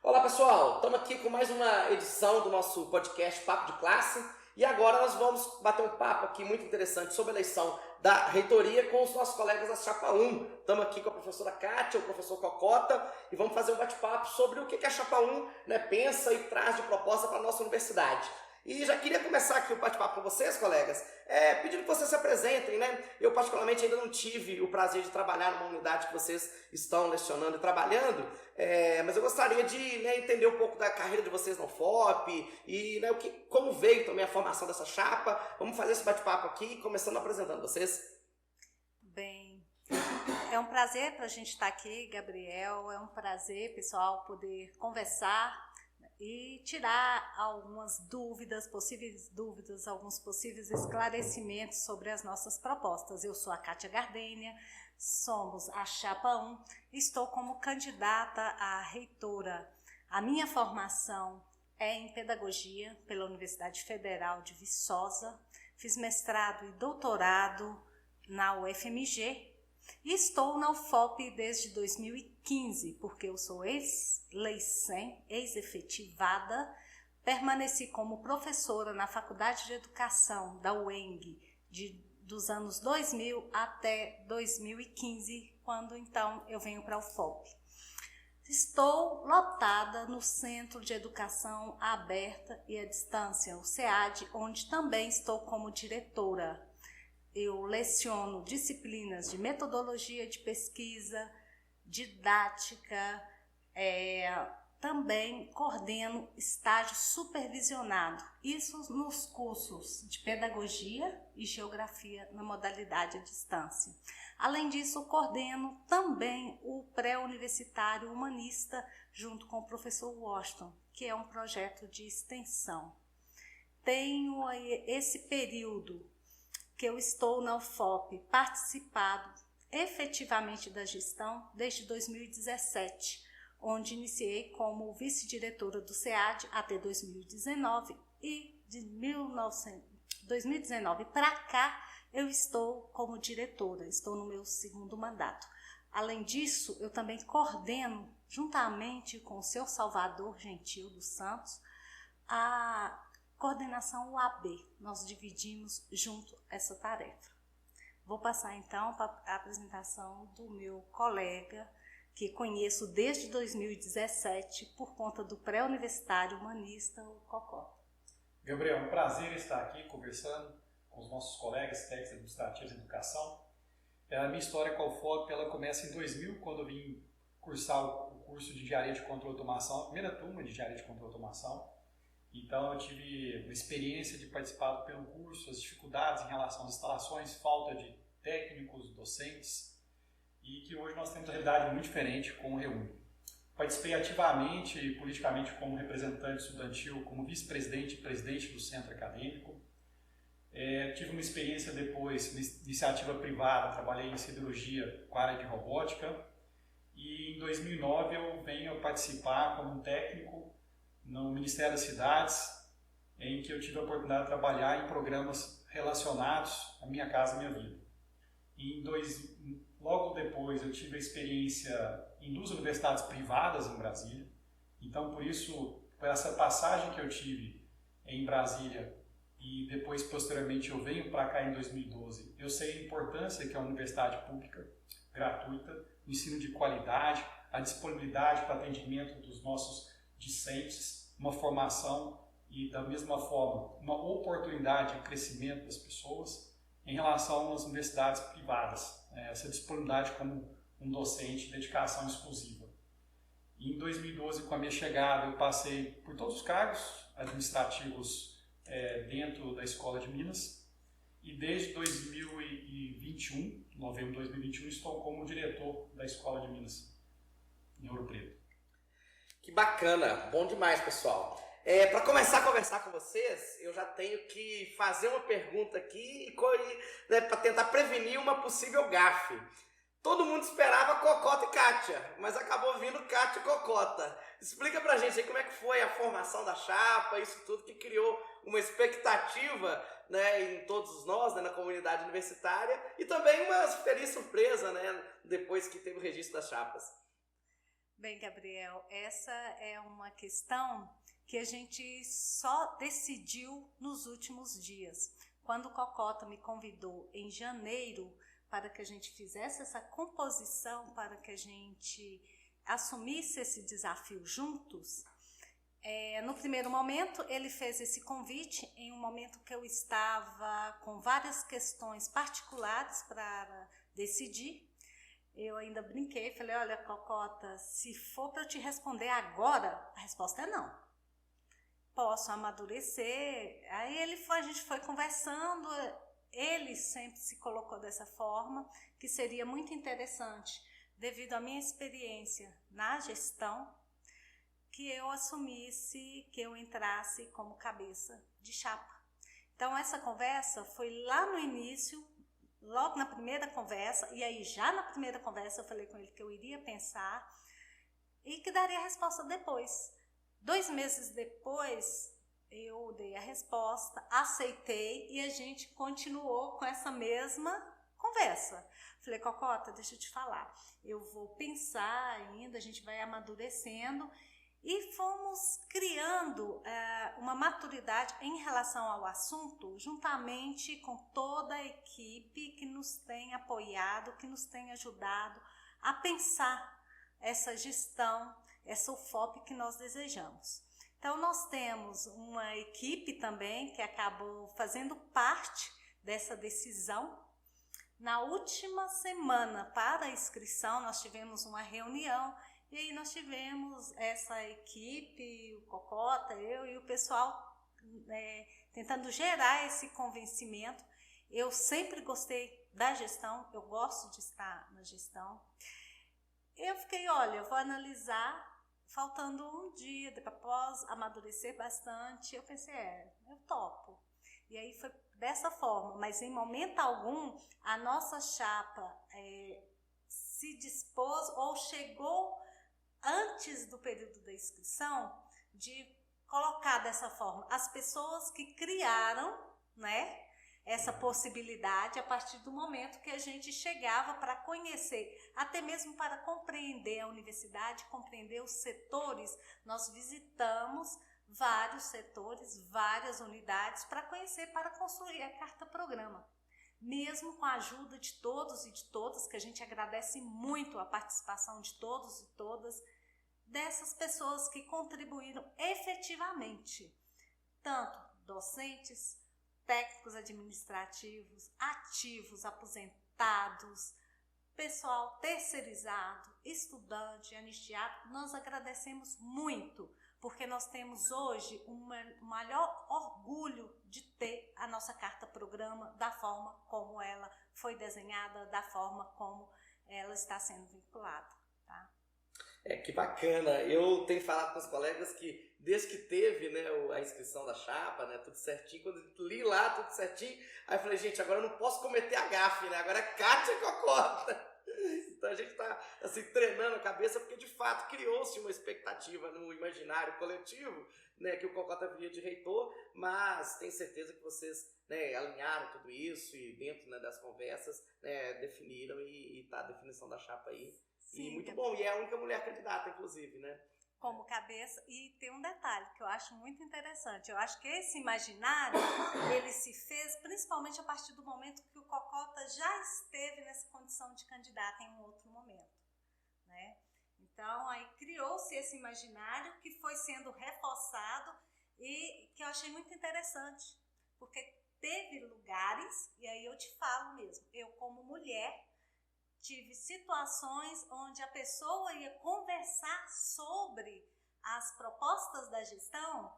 Olá pessoal, estamos aqui com mais uma edição do nosso podcast Papo de Classe e agora nós vamos bater um papo aqui muito interessante sobre a eleição da reitoria com os nossos colegas da Chapa 1. Estamos aqui com a professora Kátia, o professor Cocota e vamos fazer um bate-papo sobre o que a Chapa 1 pensa e traz de proposta para a nossa universidade. E já queria começar aqui o bate-papo com vocês, colegas, pedindo que vocês se apresentem, né? Eu particularmente ainda não tive o prazer de trabalhar numa unidade que vocês estão lecionando e trabalhando, mas eu gostaria de entender um pouco da carreira de vocês no UFOP e como veio também a formação dessa chapa. Vamos fazer esse bate-papo aqui, começando apresentando vocês. Bem, é um prazer para a gente estar aqui, Gabriel, é um prazer, pessoal, poder conversar e tirar algumas possíveis dúvidas, alguns possíveis esclarecimentos sobre as nossas propostas. Eu sou a Kátia Gardênia, somos a Chapa 1, estou como candidata a reitora. A minha formação é em pedagogia pela Universidade Federal de Viçosa, fiz mestrado e doutorado na UFMG, e estou na UFOP desde 2015, porque eu sou ex-leicem, ex-efetivada, permaneci como professora na Faculdade de Educação da UENG dos anos 2000 até 2015, quando então eu venho para a UFOP. Estou lotada no Centro de Educação Aberta e à Distância, o SEAD, onde também estou como diretora. Eu leciono disciplinas de metodologia de pesquisa, didática, também coordeno estágio supervisionado, isso nos cursos de pedagogia e geografia na modalidade à distância. Além disso, coordeno também o pré-universitário humanista junto com o professor Washington, que é um projeto de extensão. Tenho esse período que eu estou na UFOP participado efetivamente da gestão desde 2017, onde iniciei como vice-diretora do SEAD até 2019 e de 2019 para cá eu estou como diretora, estou no meu segundo mandato. Além disso, eu também coordeno, juntamente com o seu Salvador Gentil dos Santos, a coordenação UAB, nós dividimos junto essa tarefa. Vou passar então para a apresentação do meu colega, que conheço desde 2017 por conta do pré-universitário humanista, o Cocota. Gabriel, é um prazer estar aqui conversando com os nossos colegas técnicos administrativos de educação. A minha história com a UFOP ela começa em 2000, quando eu vim cursar o curso de Engenharia de Controle e Automação, a primeira turma de Engenharia de Controle e Automação. Então eu tive uma experiência de participar pelo curso, as dificuldades em relação às instalações, falta de técnicos, docentes, e que hoje nós temos uma realidade muito diferente com o REUNI. Participei ativamente e politicamente como representante estudantil, como vice-presidente e presidente do centro acadêmico. Tive uma experiência depois, iniciativa privada, trabalhei em siderurgia com a área de robótica, e em 2009 eu venho participar como um técnico no Ministério das Cidades, em que eu tive a oportunidade de trabalhar em programas relacionados à Minha Casa Minha Vida. Logo depois eu tive a experiência em 2 universidades privadas em Brasília, então por isso, por essa passagem que eu tive em Brasília e depois posteriormente eu venho para cá em 2012, eu sei a importância que é a universidade pública, gratuita, o ensino de qualidade, a disponibilidade para atendimento dos nossos discentes, uma formação e, da mesma forma, uma oportunidade de crescimento das pessoas em relação às universidades privadas, essa disponibilidade como um docente, dedicação exclusiva. E em 2012, com a minha chegada, eu passei por todos os cargos administrativos dentro da Escola de Minas e desde 2021, novembro de 2021, estou como diretor da Escola de Minas, em Ouro Preto. Que bacana, bom demais, pessoal. Para começar a conversar com vocês, eu já tenho que fazer uma pergunta aqui para tentar prevenir uma possível gafe. Todo mundo esperava Cocota e Kátia, mas acabou vindo Kátia e Cocota. Explica pra gente aí como é que foi a formação da chapa, isso tudo que criou uma expectativa em todos nós, na comunidade universitária, e também uma feliz surpresa depois que teve o registro das chapas. Bem, Gabriel, essa é uma questão que a gente só decidiu nos últimos dias. Quando o Cocota me convidou em janeiro para que a gente fizesse essa composição, para que a gente assumisse esse desafio juntos, no primeiro momento ele fez esse convite em um momento que eu estava com várias questões particulares para decidir. Eu ainda brinquei, falei, olha, Cocota, se for para eu te responder agora, a resposta é não. Posso amadurecer. Aí a gente foi conversando, ele sempre se colocou dessa forma, que seria muito interessante, devido à minha experiência na gestão, que eu assumisse, que eu entrasse como cabeça de chapa. Então essa conversa foi lá no início, logo na primeira conversa, e aí já na primeira conversa eu falei com ele que eu iria pensar e que daria a resposta depois. 2 meses depois eu dei a resposta, aceitei e a gente continuou com essa mesma conversa. Falei, Cocota, deixa eu te falar, eu vou pensar ainda, a gente vai amadurecendo. E fomos criando uma maturidade em relação ao assunto, juntamente com toda a equipe que nos tem apoiado, que nos tem ajudado a pensar essa gestão, essa UFOP que nós desejamos. Então, nós temos uma equipe também que acabou fazendo parte dessa decisão. Na última semana para a inscrição, nós tivemos uma reunião. E aí nós tivemos essa equipe, o Cocota, eu e o pessoal tentando gerar esse convencimento. Eu sempre gostei da gestão, eu gosto de estar na gestão. Eu fiquei, olha, eu vou analisar, faltando um dia, após amadurecer bastante, eu pensei, eu topo. E aí foi dessa forma, mas em momento algum a nossa chapa se dispôs ou chegou antes do período da inscrição, de colocar dessa forma as pessoas que criaram, né, essa possibilidade a partir do momento que a gente chegava para conhecer, até mesmo para compreender a universidade, compreender os setores. Nós visitamos vários setores, várias unidades para conhecer, para construir a carta-programa. Mesmo com a ajuda de todos e de todas, que a gente agradece muito a participação de todos e todas, dessas pessoas que contribuíram efetivamente, tanto docentes, técnicos administrativos, ativos, aposentados, pessoal terceirizado, estudante, anistiado. Nós agradecemos muito, porque nós temos hoje o maior orgulho de ter a nossa carta-programa da forma como ela foi desenhada, da forma como ela está sendo vinculada. Tá? Que bacana. Eu tenho falado com os colegas que desde que teve, né, a inscrição da chapa, né, tudo certinho, quando eu li lá tudo certinho, aí eu falei, gente, agora eu não posso cometer a gafe, né? Agora é Kátia Cocota. Então a gente está assim, treinando a cabeça, porque de fato criou-se uma expectativa no imaginário coletivo, né, que o Cocota viria de reitor, mas tenho certeza que vocês, né, alinharam tudo isso e dentro, né, das conversas, né, definiram e tá a definição da chapa aí. Sim, e muito bom, e é a única mulher candidata, inclusive, né? Como cabeça, e tem um detalhe que eu acho muito interessante. Eu acho que esse imaginário, ele se fez principalmente a partir do momento que o Cocota já esteve nessa condição de candidata em um outro momento, né? Então, aí criou-se esse imaginário que foi sendo reforçado e que eu achei muito interessante, porque teve lugares, e aí eu te falo mesmo, eu como mulher, tive situações onde a pessoa ia conversar sobre as propostas da gestão,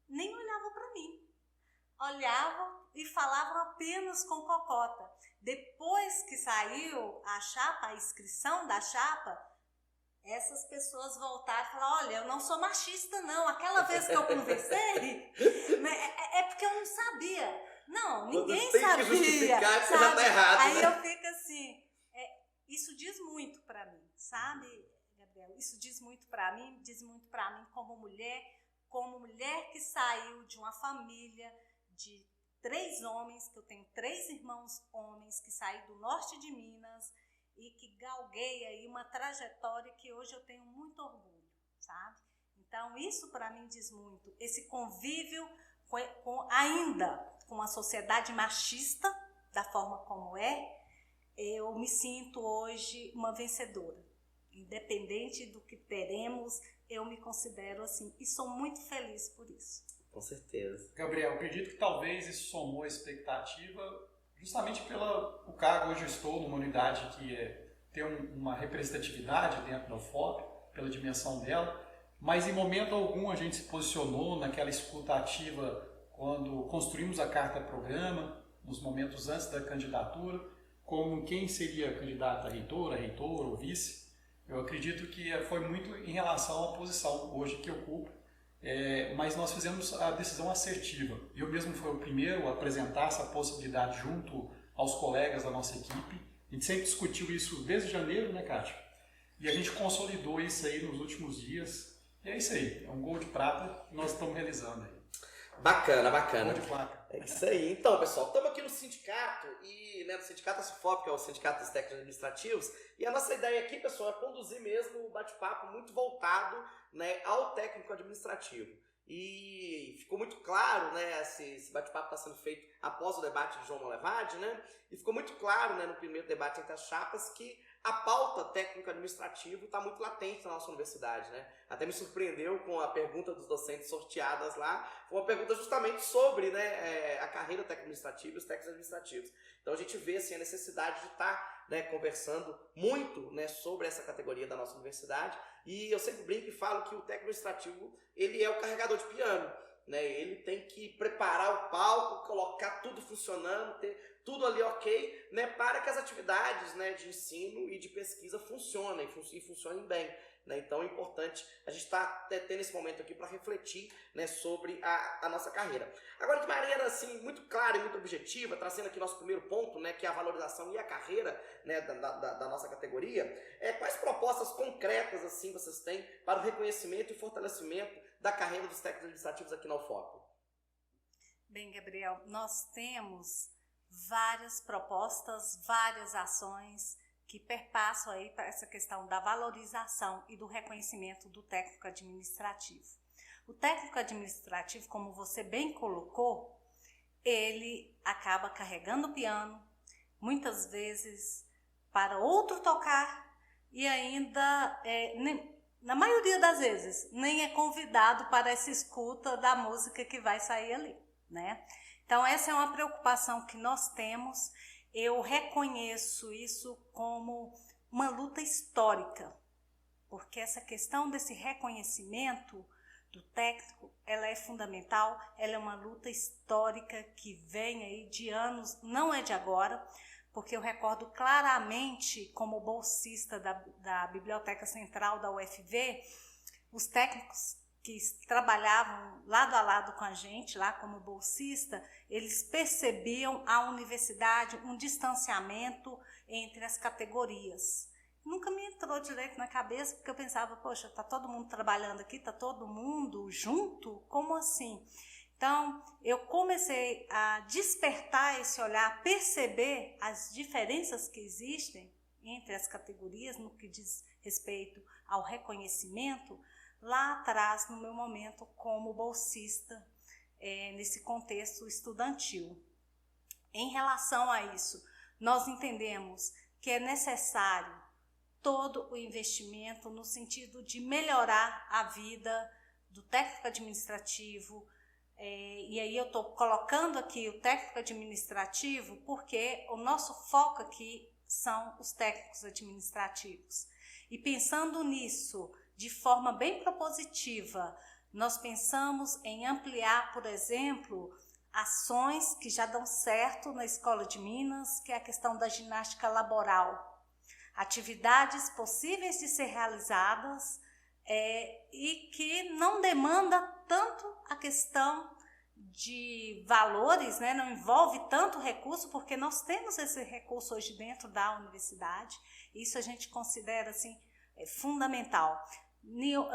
nem olhava para mim. Olhavam e falavam apenas com Cocota. Depois que saiu a chapa, a inscrição da chapa, essas pessoas voltaram e falaram, olha, eu não sou machista não, aquela vez que eu conversei, é porque eu não sabia. Não, ninguém sabia. Que justificar que você já tá errado. Aí né? eu fico assim... Isso diz muito para mim, sabe, Gabriel? Isso diz muito para mim como mulher que saiu de uma família de 3 homens, que eu tenho 3 irmãos homens que saíram do norte de Minas e que galguei aí uma trajetória que hoje eu tenho muito orgulho, sabe? Então, isso para mim diz muito. Esse convívio ainda com a sociedade machista, da forma como eu me sinto hoje uma vencedora. Independente do que teremos, eu me considero assim. E sou muito feliz por isso. Com certeza. Gabriel, acredito que talvez isso somou a expectativa justamente pelo cargo hoje eu estou numa unidade que tem uma representatividade dentro da UFOP, pela dimensão dela, mas em momento algum a gente se posicionou naquela escuta ativa quando construímos a carta-programa, nos momentos antes da candidatura, como quem seria candidata a reitor ou vice. Eu acredito que foi muito em relação à posição hoje que ocupo, mas nós fizemos a decisão assertiva. Eu mesmo fui o primeiro a apresentar essa possibilidade junto aos colegas da nossa equipe. A gente sempre discutiu isso desde janeiro, né, Kátia? E a gente consolidou isso aí nos últimos dias. E é isso aí, é um gol de prata que nós estamos realizando aí. Bacana, bacana. Gol de placa. É isso aí. Então, pessoal, estamos aqui no sindicato, e no sindicato SUFOP, que é o Sindicato dos Técnicos Administrativos, e a nossa ideia aqui, pessoal, é conduzir mesmo um bate-papo muito voltado, né, ao técnico administrativo. E ficou muito claro, né, esse bate-papo está sendo feito após o debate de João Molevade, né, e ficou muito claro, né, no primeiro debate entre as chapas, que a pauta técnico-administrativo está muito latente na nossa universidade, né? Até me surpreendeu com a pergunta dos docentes sorteadas lá, foi uma pergunta justamente sobre, né, a carreira técnico-administrativa e os técnicos administrativos. Então a gente vê assim, a necessidade de estar, né, conversando muito, né, sobre essa categoria da nossa universidade, e eu sempre brinco e falo que o técnico administrativo ele é o carregador de piano. Né, ele tem que preparar o palco, colocar tudo funcionando, ter tudo ali ok, né, para que as atividades, né, de ensino e de pesquisa funcionem e funcionem bem. Né? Então é importante a gente estar tendo esse momento aqui para refletir, né, sobre a nossa carreira. Agora, de maneira assim, muito clara e muito objetiva, trazendo aqui nosso primeiro ponto, né, que é a valorização e a carreira, né, da nossa categoria, quais propostas concretas assim, vocês têm para o reconhecimento e fortalecimento da carreira dos técnicos administrativos aqui na UFOP? Bem, Gabriel, nós temos várias propostas, várias ações que perpassam aí para essa questão da valorização e do reconhecimento do técnico administrativo. O técnico administrativo, como você bem colocou, ele acaba carregando o piano, muitas vezes para outro tocar, e ainda, na maioria das vezes, nem é convidado para essa escuta da música que vai sair ali, né? Então, essa é uma preocupação que nós temos. Eu reconheço isso como uma luta histórica, porque essa questão desse reconhecimento do técnico, ela é fundamental, ela é uma luta histórica que vem aí de anos, não é de agora, porque eu recordo claramente, como bolsista da Biblioteca Central da UFV, os técnicos que trabalhavam lado a lado com a gente, lá como bolsista, eles percebiam a universidade um distanciamento entre as categorias. Nunca me entrou direito na cabeça, porque eu pensava, poxa, está todo mundo trabalhando aqui, está todo mundo junto? Como assim? Então, eu comecei a despertar esse olhar, perceber as diferenças que existem entre as categorias no que diz respeito ao reconhecimento, lá atrás, no meu momento como bolsista, nesse contexto estudantil. Em relação a isso, nós entendemos que é necessário todo o investimento no sentido de melhorar a vida do técnico administrativo, e aí eu estou colocando aqui o técnico administrativo porque o nosso foco aqui são os técnicos administrativos. E pensando nisso de forma bem propositiva, nós pensamos em ampliar, por exemplo, ações que já dão certo na Escola de Minas, que é a questão da ginástica laboral. Atividades possíveis de ser realizadas e que não demanda tanto a questão de valores, né? Não envolve tanto recurso, porque nós temos esse recurso hoje dentro da universidade. Isso a gente considera assim, fundamental.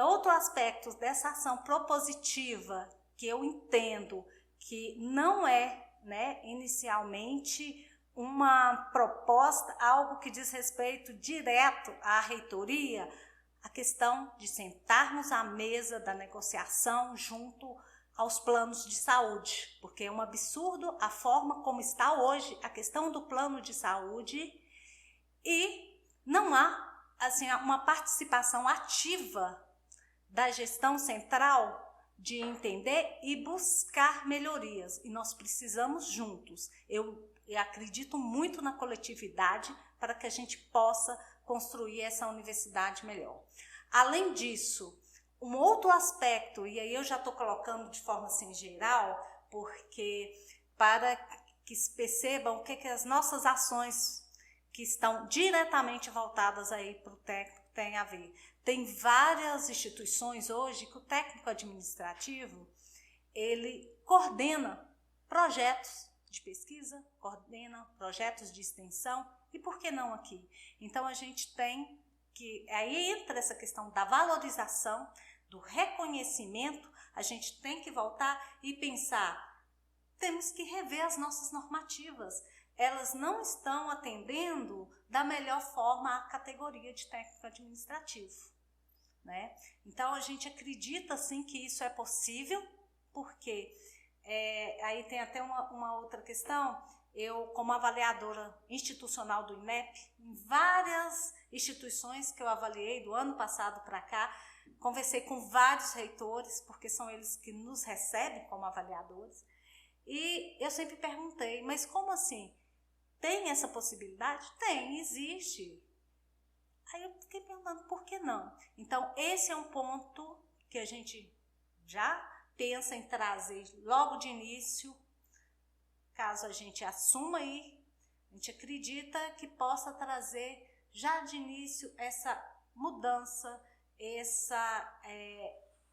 Outro aspecto dessa ação propositiva que eu entendo que não é, né, inicialmente uma proposta proposta, algo que diz respeito direto à reitoria, a questão de sentarmos à mesa da negociação junto aos planos de saúde, porque é um absurdo a forma como está hoje a questão do plano de saúde e não há assim, uma participação ativa da gestão central de entender e buscar melhorias. E nós precisamos juntos. Eu acredito muito na coletividade para que a gente possa construir essa universidade melhor. Além disso, um outro aspecto, e aí eu já estou colocando de forma assim geral, porque para que se percebam o que as nossas ações que estão diretamente voltadas aí para o técnico têm a ver. Tem várias instituições hoje que o técnico administrativo, ele coordena projetos de pesquisa, coordena projetos de extensão, e por que não aqui? Então a gente tem que, aí entra essa questão da valorização, do reconhecimento, a gente tem que voltar e pensar, temos que rever as nossas normativas. Elas não estão atendendo da melhor forma a categoria de técnico administrativo, né? Então, a gente acredita, sim, que isso é possível, porque aí tem até uma outra questão. Eu, como avaliadora institucional do INEP, em várias instituições que eu avaliei do ano passado para cá, conversei com vários reitores, porque são eles que nos recebem como avaliadores, e eu sempre perguntei, mas como assim? Tem essa possibilidade? Tem, existe. Aí eu fiquei perguntando, por que não? Então, esse é um ponto que a gente já pensa em trazer logo de início, caso a gente assuma aí, a gente acredita que possa trazer já de início essa mudança,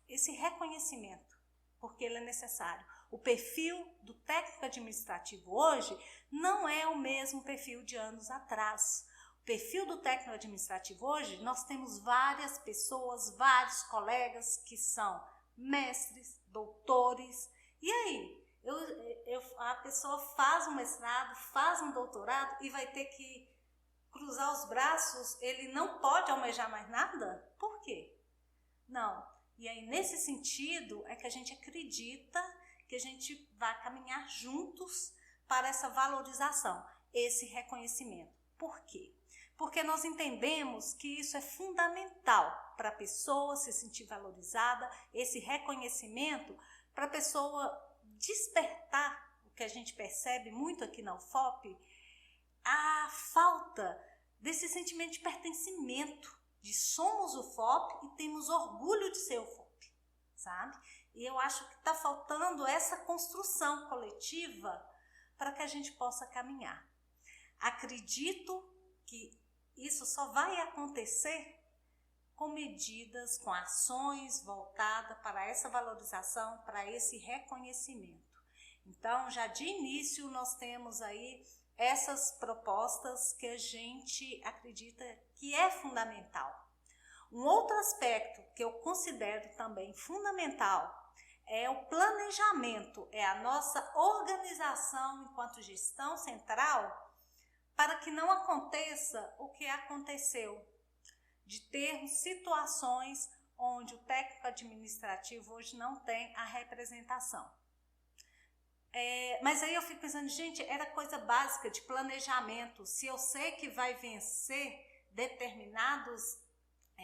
esse reconhecimento, porque ele é necessário. O perfil do técnico administrativo hoje não é o mesmo perfil de anos atrás. O perfil do técnico administrativo hoje, nós temos várias pessoas, vários colegas que são mestres, doutores. E aí, a pessoa faz um mestrado, faz um doutorado e vai ter que cruzar os braços, ele não pode almejar mais nada? Por quê? Não. E aí, nesse sentido, é que a gente acredita que a gente vai caminhar juntos para essa valorização, esse reconhecimento. Por quê? Porque nós entendemos que isso é fundamental para a pessoa se sentir valorizada, esse reconhecimento, para a pessoa despertar, o que a gente percebe muito aqui na UFOP, a falta desse sentimento de pertencimento, de somos UFOP e temos orgulho de ser UFOP, sabe? E eu acho que está faltando essa construção coletiva para que a gente possa caminhar. Acredito que isso só vai acontecer com medidas, com ações voltadas para essa valorização, para esse reconhecimento. Então, já de início, nós temos aí essas propostas que a gente acredita que é fundamental. Um outro aspecto que eu considero também fundamental é o planejamento, é a nossa organização enquanto gestão central, para que não aconteça o que aconteceu, de termos situações onde o técnico administrativo hoje não tem a representação. Mas aí eu fico pensando, gente, era coisa básica de planejamento. Se eu sei que vai vencer determinados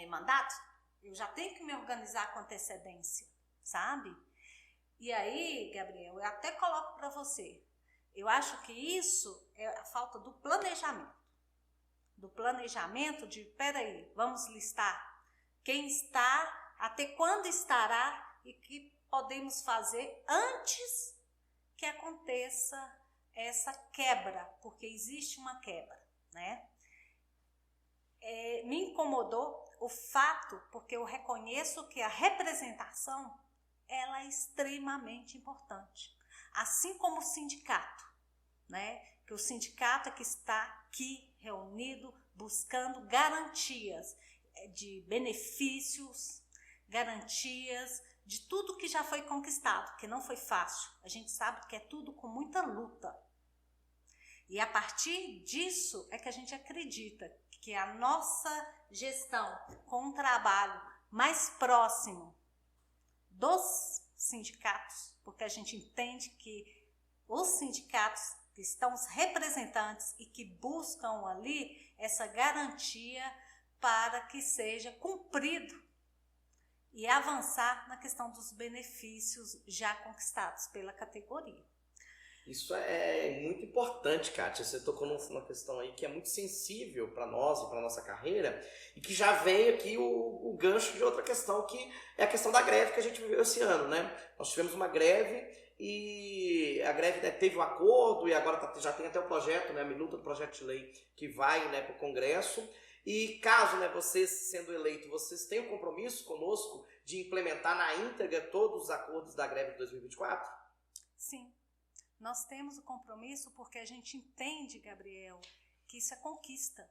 mandatos, eu já tenho que me organizar com antecedência, sabe? E aí, Gabriel, eu até coloco para você, eu acho que isso é a falta do planejamento. Do planejamento de, peraí, vamos listar quem está, até quando estará e que podemos fazer antes que aconteça essa quebra, porque existe uma quebra, né? Me incomodou o fato, porque eu reconheço que a representação, ela é extremamente importante. Assim como o sindicato, né? Que o sindicato é que está aqui reunido buscando garantias de benefícios, garantias de tudo que já foi conquistado, que não foi fácil. A gente sabe que é tudo com muita luta. E a partir disso é que que a gente acredita que a nossa gestão, com um trabalho mais próximo dos sindicatos, porque a gente entende que os sindicatos que estão os representantes e que buscam ali essa garantia para que seja cumprido e avançar na questão dos benefícios já conquistados pela categoria. Isso é muito importante, Kátia. Você tocou numa questão aí que é muito sensível para nós e para nossa carreira e que já vem aqui o gancho de outra questão, que é a questão da greve que a gente viveu esse ano, né? Nós tivemos uma greve e a greve, né, teve um acordo e agora já tem até o projeto, né, a minuta do projeto de lei que vai, né, para o Congresso. E caso, né, vocês sendo eleitos, vocês tenham compromisso conosco de implementar na íntegra todos os acordos da greve de 2024? Sim. Nós temos o compromisso porque a gente entende, Gabriel, que isso é conquista.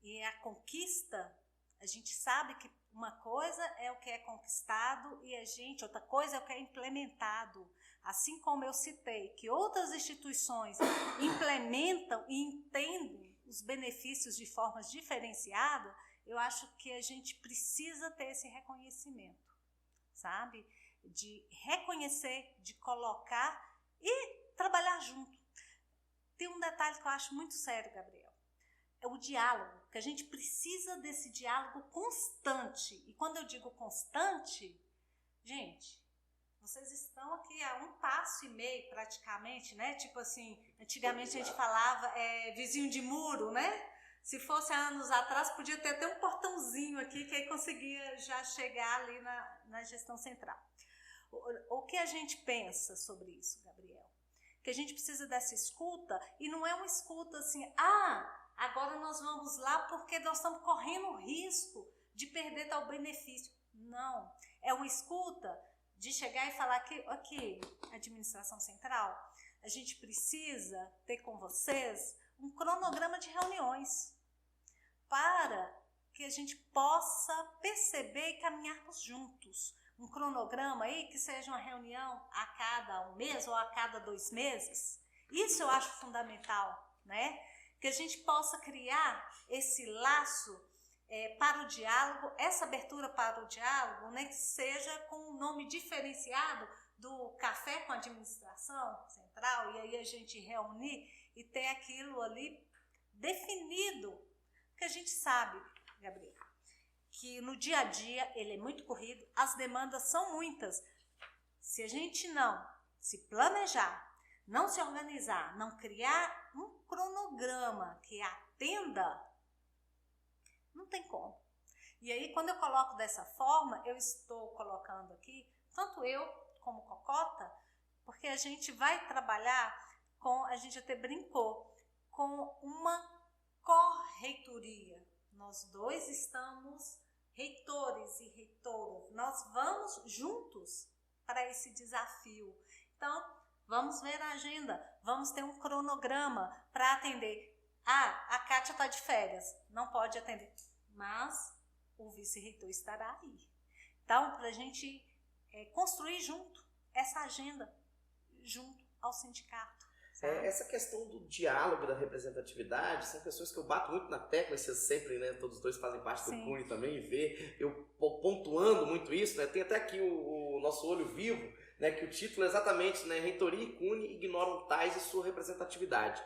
E a conquista, a gente sabe que uma coisa é o que é conquistado e outra coisa é o que é implementado. Assim como eu citei que outras instituições implementam e entendem os benefícios de formas diferenciadas, eu acho que a gente precisa ter esse reconhecimento, sabe? De reconhecer, de colocar e trabalhar junto. Tem um detalhe que eu acho muito sério, Gabriel. É o diálogo, que a gente precisa desse diálogo constante. E quando eu digo constante, gente, vocês estão aqui a 1,5 passo praticamente, né? Tipo assim, antigamente a gente falava vizinho de muro, né? Se fosse há anos atrás, podia ter até um portãozinho aqui que aí conseguia já chegar ali na gestão central. O que a gente pensa sobre isso, Gabriel? Que a gente precisa dessa escuta, e não é uma escuta assim, agora nós vamos lá porque nós estamos correndo o risco de perder tal benefício. Não, é uma escuta de chegar e falar que, aqui, administração central, a gente precisa ter com vocês um cronograma de reuniões para que a gente possa perceber e caminharmos juntos. Um cronograma aí que seja uma reunião a cada 1 mês ou a cada 2 meses. Isso eu acho fundamental, né? Que a gente possa criar esse laço para o diálogo, essa abertura para o diálogo, né? Que seja com um nome diferenciado do café com a administração central, e aí a gente reunir e ter aquilo ali definido, que a gente sabe, Gabriel, que no dia a dia ele é muito corrido, as demandas são muitas. Se a gente não se planejar, não se organizar, não criar um cronograma que atenda, não tem como. E aí, quando eu coloco dessa forma, eu estou colocando aqui, tanto eu como Cocota, porque a gente vai trabalhar com, a gente até brincou, com uma correitoria. Nós dois estamos reitores e reitoras, nós vamos juntos para esse desafio. Então, vamos ver a agenda, vamos ter um cronograma para atender. A Kátia está de férias, não pode atender, mas o vice-reitor estará aí. Então, para a gente construir junto essa agenda, junto ao sindicato. Essa questão do diálogo, da representatividade, são questões que eu bato muito na tecla, vocês sempre, né, todos os dois fazem parte do CUNE também, e vê eu pontuando muito isso, né, tem até aqui o nosso olho vivo, né, que o título é exatamente, né, Reitoria e CUNE ignoram tais e sua representatividade.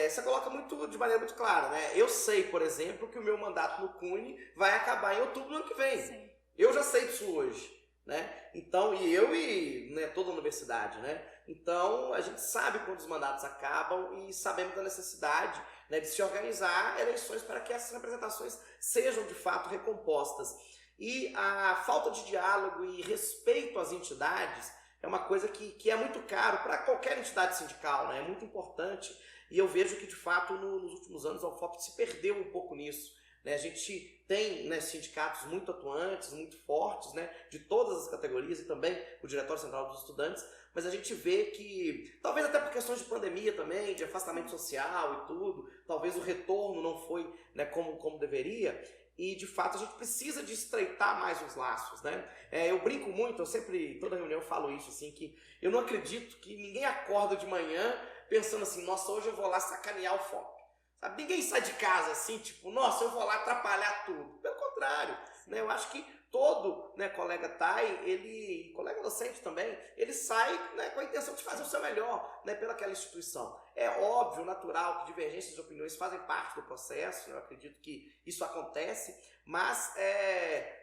Você coloca de maneira muito clara, né, eu sei, por exemplo, que o meu mandato no CUNE vai acabar em outubro do ano que vem. Sim. Eu já sei disso hoje. Né? Então, né, toda a universidade, né? Então, a gente sabe quando os mandatos acabam e sabemos da necessidade, né, de se organizar eleições para que essas representações sejam de fato recompostas. E a falta de diálogo e respeito às entidades é uma coisa que é muito caro para qualquer entidade sindical, né? É muito importante, e eu vejo que de fato nos últimos anos a UFOP se perdeu um pouco nisso. A gente tem, né, sindicatos muito atuantes, muito fortes, né, de todas as categorias, e também o Diretório Central dos Estudantes, mas a gente vê que, talvez até por questões de pandemia também, de afastamento social e tudo, talvez o retorno não foi, né, como deveria, e de fato a gente precisa de estreitar mais os laços, né? Eu brinco muito, eu sempre, toda reunião eu falo isso, assim, que eu não acredito que ninguém acorda de manhã pensando assim, nossa, hoje eu vou lá sacanear o FOP. Sabe? Ninguém sai de casa assim, tipo, nossa, eu vou lá atrapalhar tudo. Pelo contrário, né? Eu acho que todo, né, colega TAI, colega docente também, ele sai, né, com a intenção de fazer o seu melhor, né, pelaquela instituição. É óbvio, natural, que divergências de opiniões fazem parte do processo, né? Eu acredito que isso acontece, mas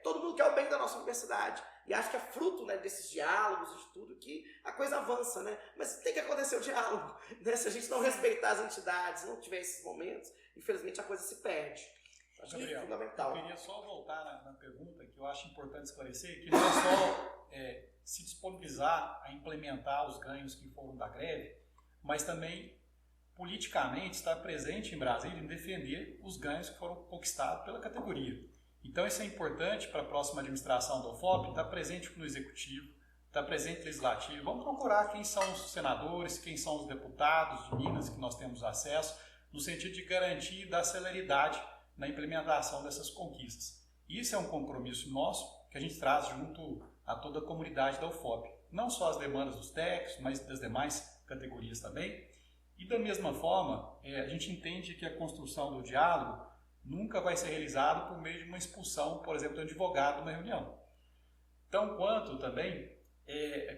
todo mundo quer o bem da nossa universidade. E acho que é fruto, né, desses diálogos, de tudo, que a coisa avança, né? Mas tem que acontecer o diálogo, né? Se a gente não respeitar as entidades, não tiver esses momentos, infelizmente a coisa se perde. Acho que é fundamental. Eu queria só voltar na pergunta, que eu acho importante esclarecer, que não é só se disponibilizar a implementar os ganhos que foram da greve, mas também politicamente estar presente em Brasília em defender os ganhos que foram conquistados pela categoria. Então isso é importante para a próxima administração do UFOP, estar presente no executivo, estar presente no legislativo. Vamos procurar quem são os senadores, quem são os deputados de Minas que nós temos acesso, no sentido de garantir e dar celeridade na implementação dessas conquistas. Isso é um compromisso nosso que a gente traz junto a toda a comunidade da UFOP. Não só as demandas dos técnicos, mas das demais categorias também. E da mesma forma, a gente entende que a construção do diálogo nunca vai ser realizado por meio de uma expulsão, por exemplo, de um advogado numa reunião. Então, quanto também,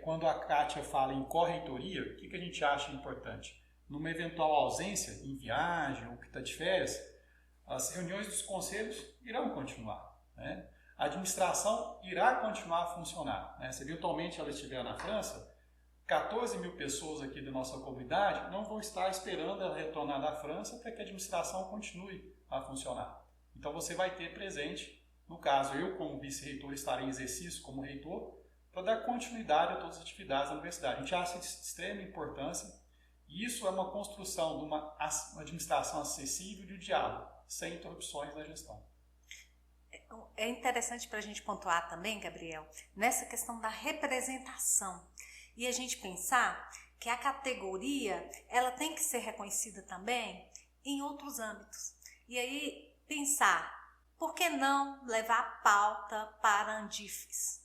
quando a Kátia fala em correitoria, o que a gente acha importante? Numa eventual ausência, em viagem ou que está de férias, as reuniões dos conselhos irão continuar, né? A administração irá continuar a funcionar, né? Se eventualmente ela estiver na França, 14 mil pessoas aqui da nossa comunidade não vão estar esperando ela retornar da França para que a administração continue a funcionar. Então você vai ter presente, no caso eu como vice-reitor estarei em exercício como reitor, para dar continuidade a todas as atividades da universidade. A gente acha de extrema importância e isso é uma construção de uma administração acessível e de diálogo, sem interrupções na gestão. É interessante para a gente pontuar também, Gabriel, nessa questão da representação. E a gente pensar que a categoria ela tem que ser reconhecida também em outros âmbitos. E aí pensar, por que não levar a pauta para a Andifes?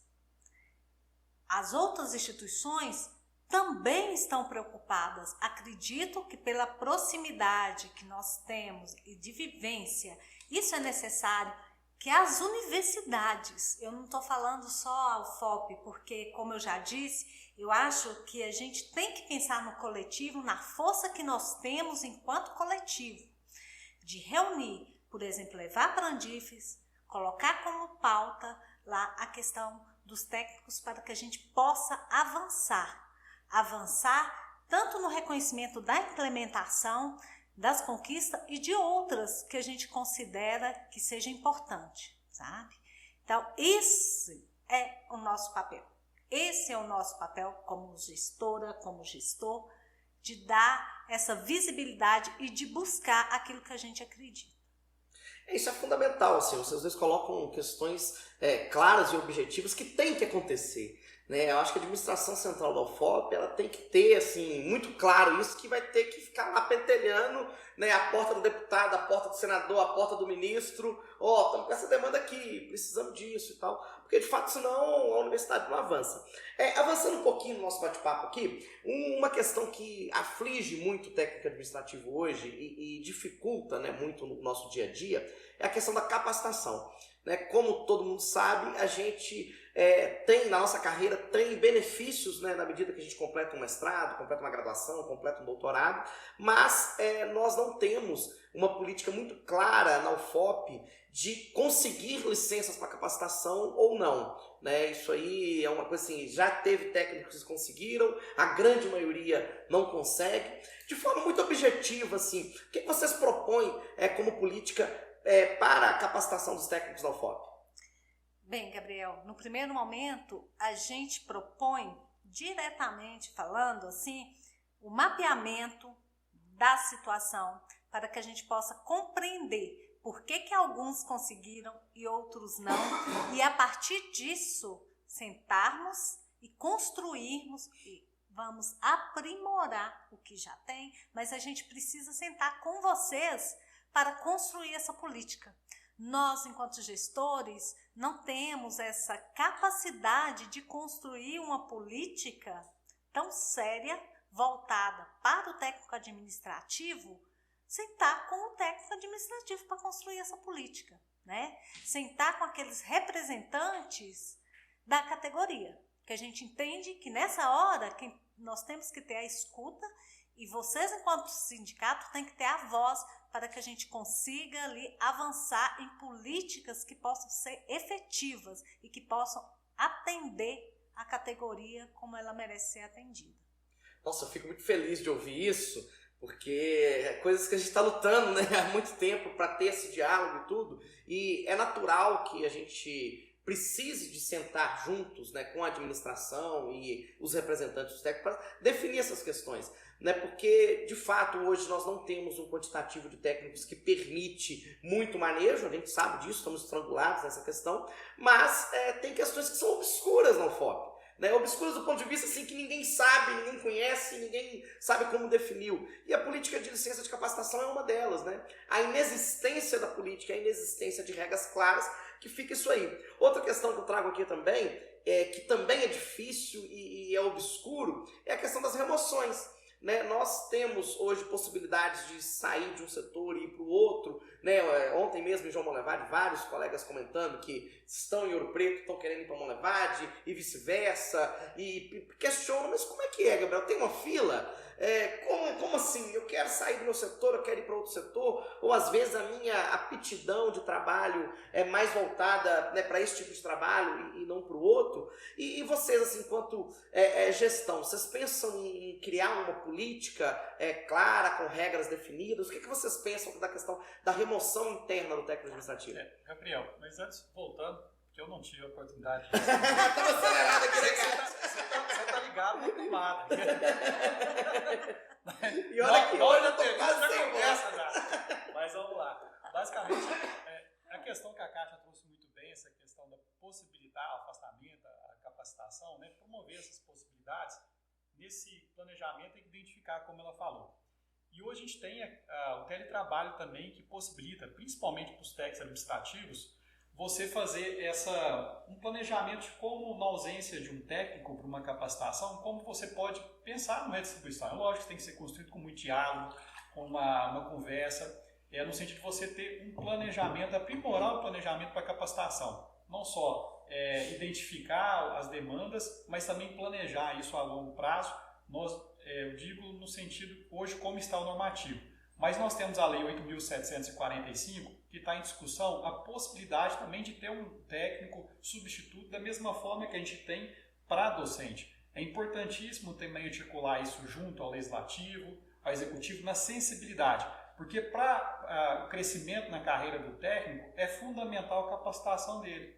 As outras instituições também estão preocupadas. Acredito que pela proximidade que nós temos e de vivência, isso é necessário que as universidades, eu não estou falando só a UFOP, porque, como eu já disse, eu acho que a gente tem que pensar no coletivo, na força que nós temos enquanto coletivo, de reunir, por exemplo, levar para a Andifes, colocar como pauta lá a questão dos técnicos para que a gente possa avançar tanto no reconhecimento da implementação das conquistas e de outras que a gente considera que seja importante, sabe? Então, esse é o nosso papel. Esse é o nosso papel como gestora, como gestor, de dar essa visibilidade e de buscar aquilo que a gente acredita. Isso é fundamental, assim, vocês dois colocam questões claras e objetivas que têm que acontecer. Né? Eu acho que a administração central da UFOP ela tem que ter assim, muito claro isso, que vai ter que ficar lá pentelhando, né, a porta do deputado, a porta do senador, a porta do ministro. Estamos com essa demanda aqui, precisamos disso e tal. Porque de fato senão a universidade não avança. Avançando um pouquinho no nosso bate-papo aqui, uma questão que aflige muito o técnico administrativo hoje e dificulta, né, muito no nosso dia a dia é a questão da capacitação. Né? Como todo mundo sabe, a gente tem, na nossa carreira, tem benefícios, né, na medida que a gente completa um mestrado, completa uma graduação, completa um doutorado, mas nós não temos uma política muito clara na UFOP de conseguir licenças para capacitação ou não. Né? Isso aí é uma coisa assim, já teve técnicos que conseguiram, a grande maioria não consegue. De forma muito objetiva, assim, o que vocês propõem como política para a capacitação dos técnicos da UFOP? Bem, Gabriel, no primeiro momento, a gente propõe, diretamente falando assim, o mapeamento da situação para que a gente possa compreender por que alguns conseguiram e outros não, e a partir disso, sentarmos e construirmos e vamos aprimorar o que já tem, mas a gente precisa sentar com vocês para construir essa política. Nós, enquanto gestores, não temos essa capacidade de construir uma política tão séria, voltada para o técnico administrativo, sentar com o técnico administrativo para construir essa política, né? Sentar com aqueles representantes da categoria, que a gente entende que nessa hora nós temos que ter a escuta e vocês, enquanto sindicato, têm que ter a voz para que a gente consiga ali avançar em políticas que possam ser efetivas e que possam atender a categoria como ela merece ser atendida. Nossa, eu fico muito feliz de ouvir isso, porque é coisas que a gente está lutando, né, há muito tempo para ter esse diálogo e tudo, e é natural que a gente precise de sentar juntos, né, com a administração e os representantes dos técnicos para definir essas questões, né, porque de fato hoje nós não temos um quantitativo de técnicos que permite muito manejo, a gente sabe disso, estamos estrangulados nessa questão, mas tem questões que são obscuras na UFOP. Né, obscuras do ponto de vista assim, que ninguém sabe, ninguém conhece, ninguém sabe como definiu. E a política de licença de capacitação é uma delas. Né? A inexistência da política, a inexistência de regras claras, que fica isso aí. Outra questão que eu trago aqui também, que também é difícil e é obscuro, é a questão das remoções. Né? Nós temos hoje possibilidades de sair de um setor e ir para o outro. Né? Ontem mesmo em João Monlevade, vários colegas comentando que estão em Ouro Preto, estão querendo ir para Monlevade e vice-versa, e questionam, mas como é que é, Gabriel? Tem uma fila? Como assim? Eu quero sair do meu setor, eu quero ir para outro setor, ou às vezes a minha aptidão de trabalho é mais voltada, né, para esse tipo de trabalho e não para o outro. E vocês, assim, enquanto gestão, vocês pensam em criar uma política clara, com regras definidas? O que vocês pensam da questão da remoção interna do técnico administrativo? Gabriel, mas antes, voltando, porque eu não tive a oportunidade de... Estava acelerado aqui, né? Você tá ligado na tomada. E olha que hoje eu tô quase já sem conversa já. Mas vamos lá. Basicamente, a questão que a Kátia trouxe muito bem, essa questão da possibilitar o afastamento, a capacitação, né, promover essas possibilidades, nesse planejamento e identificar como ela falou. E hoje a gente tem o teletrabalho também, que possibilita, principalmente para os técnicos administrativos, você fazer um planejamento de como, na ausência de um técnico para uma capacitação, como você pode pensar numa redistribuição. É lógico que tem que ser construído com muito diálogo, com uma conversa, no sentido de você ter um planejamento, aprimorar o planejamento para a capacitação. Não só identificar as demandas, mas também planejar isso a longo prazo. Eu digo no sentido, hoje, como está o normativo. Mas nós temos a Lei 8.745, que está em discussão a possibilidade também de ter um técnico substituto, da mesma forma que a gente tem para docente. É importantíssimo também articular isso junto ao Legislativo, ao Executivo, na sensibilidade, porque para o crescimento na carreira do técnico é fundamental a capacitação dele.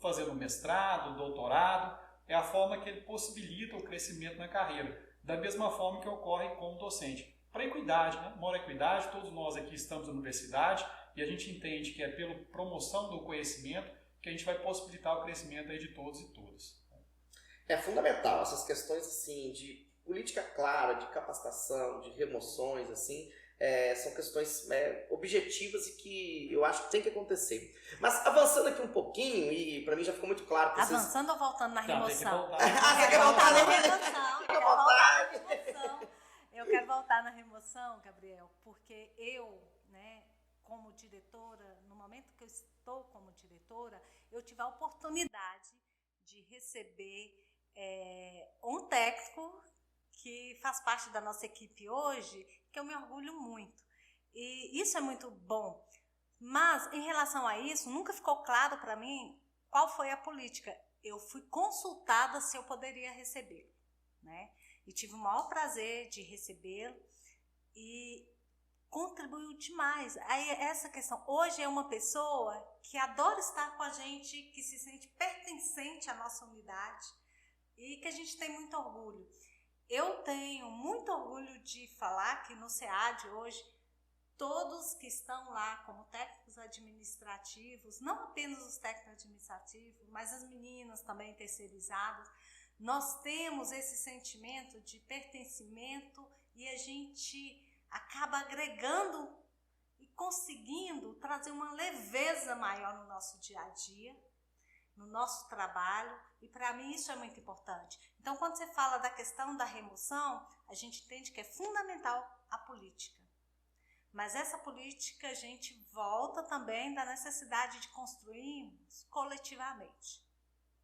Fazendo mestrado, doutorado, é a forma que ele possibilita o crescimento na carreira, da mesma forma que ocorre com o docente. Para a equidade, né? Mora a equidade, todos nós aqui estamos na universidade e a gente entende que é pela promoção do conhecimento que a gente vai possibilitar o crescimento aí de todos e todas. É fundamental essas questões assim, de política clara, de capacitação, de remoções, assim, são questões objetivas e que eu acho que tem que acontecer. Mas avançando aqui um pouquinho, e para mim já ficou muito claro que vocês... Avançando ou voltando na remoção? Você quer voltar na remoção? Fica à vontade. Eu quero voltar na remoção, Gabriel, porque eu, né, como diretora, no momento que eu estou como diretora, eu tive a oportunidade de receber um técnico que faz parte da nossa equipe hoje, que eu me orgulho muito. E isso é muito bom. Mas, em relação a isso, nunca ficou claro para mim qual foi a política. Eu fui consultada se eu poderia recebê-lo, né? E tive o maior prazer de recebê-lo e contribuiu demais. Aí essa questão, hoje é uma pessoa que adora estar com a gente, que se sente pertencente à nossa unidade e que a gente tem muito orgulho. Eu tenho muito orgulho de falar que no SEAD hoje, todos que estão lá como técnicos administrativos, não apenas os técnicos administrativos, mas as meninas também terceirizadas, nós temos esse sentimento de pertencimento e a gente acaba agregando e conseguindo trazer uma leveza maior no nosso dia a dia, no nosso trabalho, e para mim isso é muito importante. Então, quando você fala da questão da remoção, a gente entende que é fundamental a política. Mas essa política a gente volta também da necessidade de construirmos coletivamente,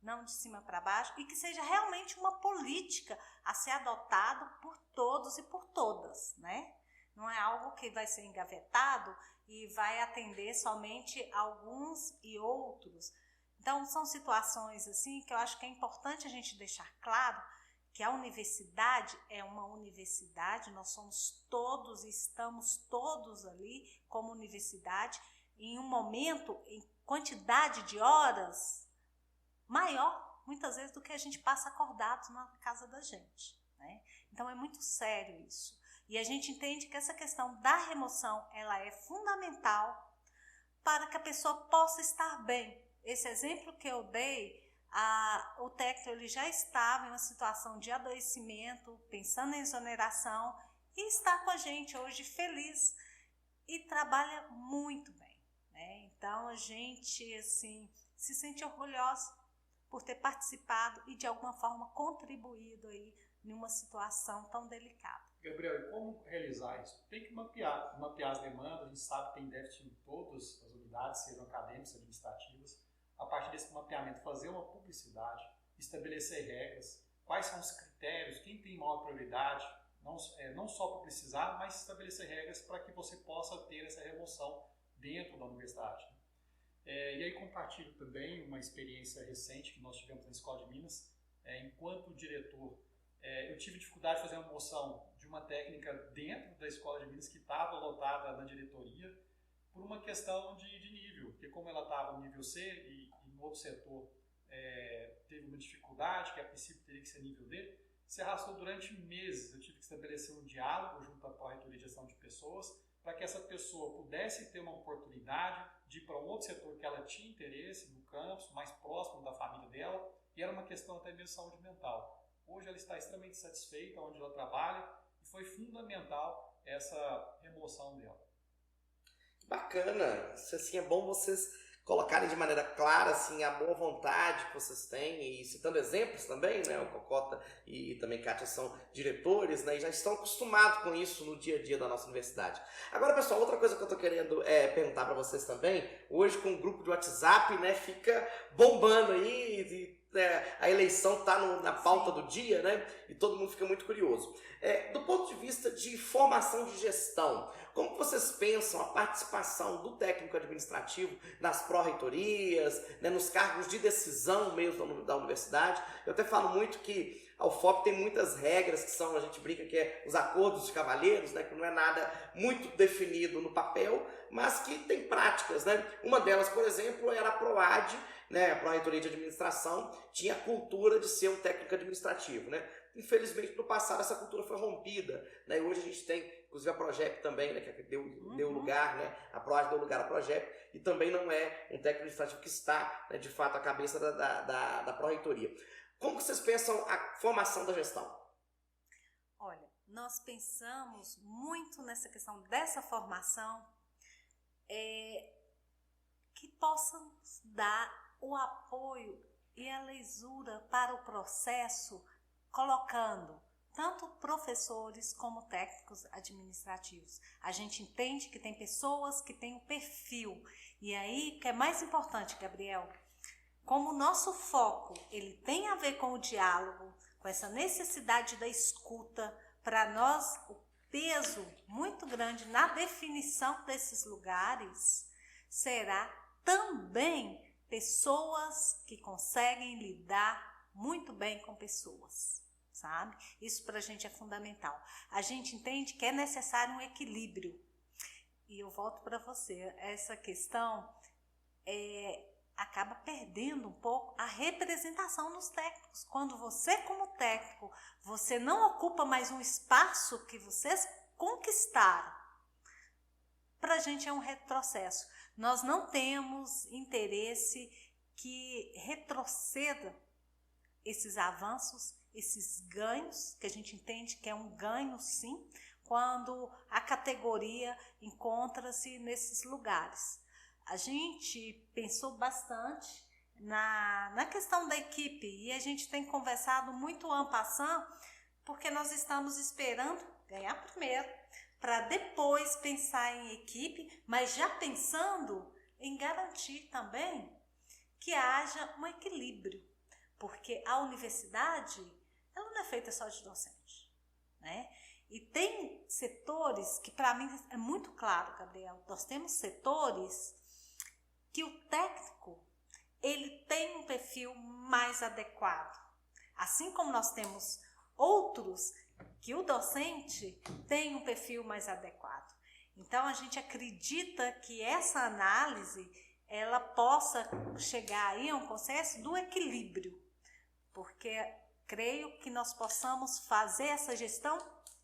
não de cima para baixo, e que seja realmente uma política a ser adotada por todos e por todas, né? Não é algo que vai ser engavetado e vai atender somente alguns e outros. Então, são situações assim que eu acho que é importante a gente deixar claro que a universidade é uma universidade, nós somos todos e estamos todos ali como universidade em um momento, em quantidade de horas maior, muitas vezes, do que a gente passa acordado na casa da gente, né? Então, é muito sério isso. E a gente entende que essa questão da remoção, ela é fundamental para que a pessoa possa estar bem. Esse exemplo que eu dei, o técnico ele já estava em uma situação de adoecimento, pensando em exoneração, e está com a gente hoje feliz e trabalha muito bem, né? Então a gente assim, se sente orgulhosa por ter participado e de alguma forma contribuído aí numa situação tão delicada. Gabriel, e como realizar isso? Tem que mapear as demandas, a gente sabe que tem déficit em todas as unidades, sejam acadêmicas, administrativas. A partir desse mapeamento, fazer uma publicidade, estabelecer regras, quais são os critérios, quem tem maior prioridade, não só para precisar, mas estabelecer regras para que você possa ter essa remoção dentro da universidade. E aí compartilho também uma experiência recente que nós tivemos na Escola de Minas. Enquanto diretor, eu tive dificuldade de fazer uma moção de uma técnica dentro da Escola de Minas que estava lotada na diretoria por uma questão de nível, porque como ela estava no nível C e no outro setor teve uma dificuldade, que a princípio teria que ser nível D, se arrastou durante meses. Eu tive que estabelecer um diálogo junto à Pró-Reitoria de Gestão de Pessoas para que essa pessoa pudesse ter uma oportunidade de ir para um outro setor que ela tinha interesse, no campus, mais próximo da família dela, e era uma questão até mesmo de saúde mental. Hoje ela está extremamente satisfeita onde ela trabalha e foi fundamental essa remoção dela. Bacana, isso assim é bom vocês colocarem de maneira clara assim a boa vontade que vocês têm e citando exemplos também, né? O Cocota e também Kátia são diretores, né? E já estão acostumados com isso no dia a dia da nossa universidade. Agora, pessoal, outra coisa que eu tô querendo perguntar para vocês também, hoje com o grupo de WhatsApp, né? Fica bombando aí a eleição está na pauta do dia, né? E todo mundo fica muito curioso. Do ponto de vista de formação de gestão, como vocês pensam a participação do técnico administrativo nas pró-reitorias, né, nos cargos de decisão mesmo da universidade? Eu até falo muito que a UFOP tem muitas regras que são, a gente brinca que é os acordos de cavalheiros, né, que não é nada muito definido no papel, mas que tem práticas, né? Uma delas, por exemplo, era a PROAD, né, a Pró-Reitoria de Administração, tinha a cultura de ser um técnico administrativo, né? Infelizmente, no passado, essa cultura foi rompida, né? E hoje a gente tem, inclusive, a Progep também, né, que deu lugar, né? A PROAD deu lugar à Progep, e também não é um técnico administrativo que está, né, de fato, à cabeça da Pró-Reitoria. Como que vocês pensam a formação da gestão? Olha, nós pensamos muito nessa questão dessa formação, que possamos dar o apoio e a lisura para o processo, colocando tanto professores como técnicos administrativos. A gente entende que tem pessoas que têm um perfil. E aí, o que é mais importante, Gabriel, como o nosso foco ele tem a ver com o diálogo, com essa necessidade da escuta, para nós o peso muito grande na definição desses lugares será também pessoas que conseguem lidar muito bem com pessoas, sabe? Isso para a gente é fundamental. A gente entende que é necessário um equilíbrio. E eu volto para você, essa questão acaba perdendo um pouco a representação dos técnicos. Quando você, como técnico, você não ocupa mais um espaço que vocês conquistaram, para a gente é um retrocesso. Nós não temos interesse que retroceda esses avanços, esses ganhos, que a gente entende que é um ganho sim, quando a categoria encontra-se nesses lugares. A gente pensou bastante na questão da equipe e a gente tem conversado muito en passant, porque nós estamos esperando ganhar primeiro para depois pensar em equipe, mas já pensando em garantir também que haja um equilíbrio, porque a universidade, ela não é feita só de docente, né? E tem setores que para mim é muito claro, Gabriel, nós temos setores que o técnico, ele tem um perfil mais adequado, assim como nós temos outros que o docente tem um perfil mais adequado. Então a gente acredita que essa análise ela possa chegar aí a um consenso do equilíbrio, porque creio que nós possamos fazer essa gestão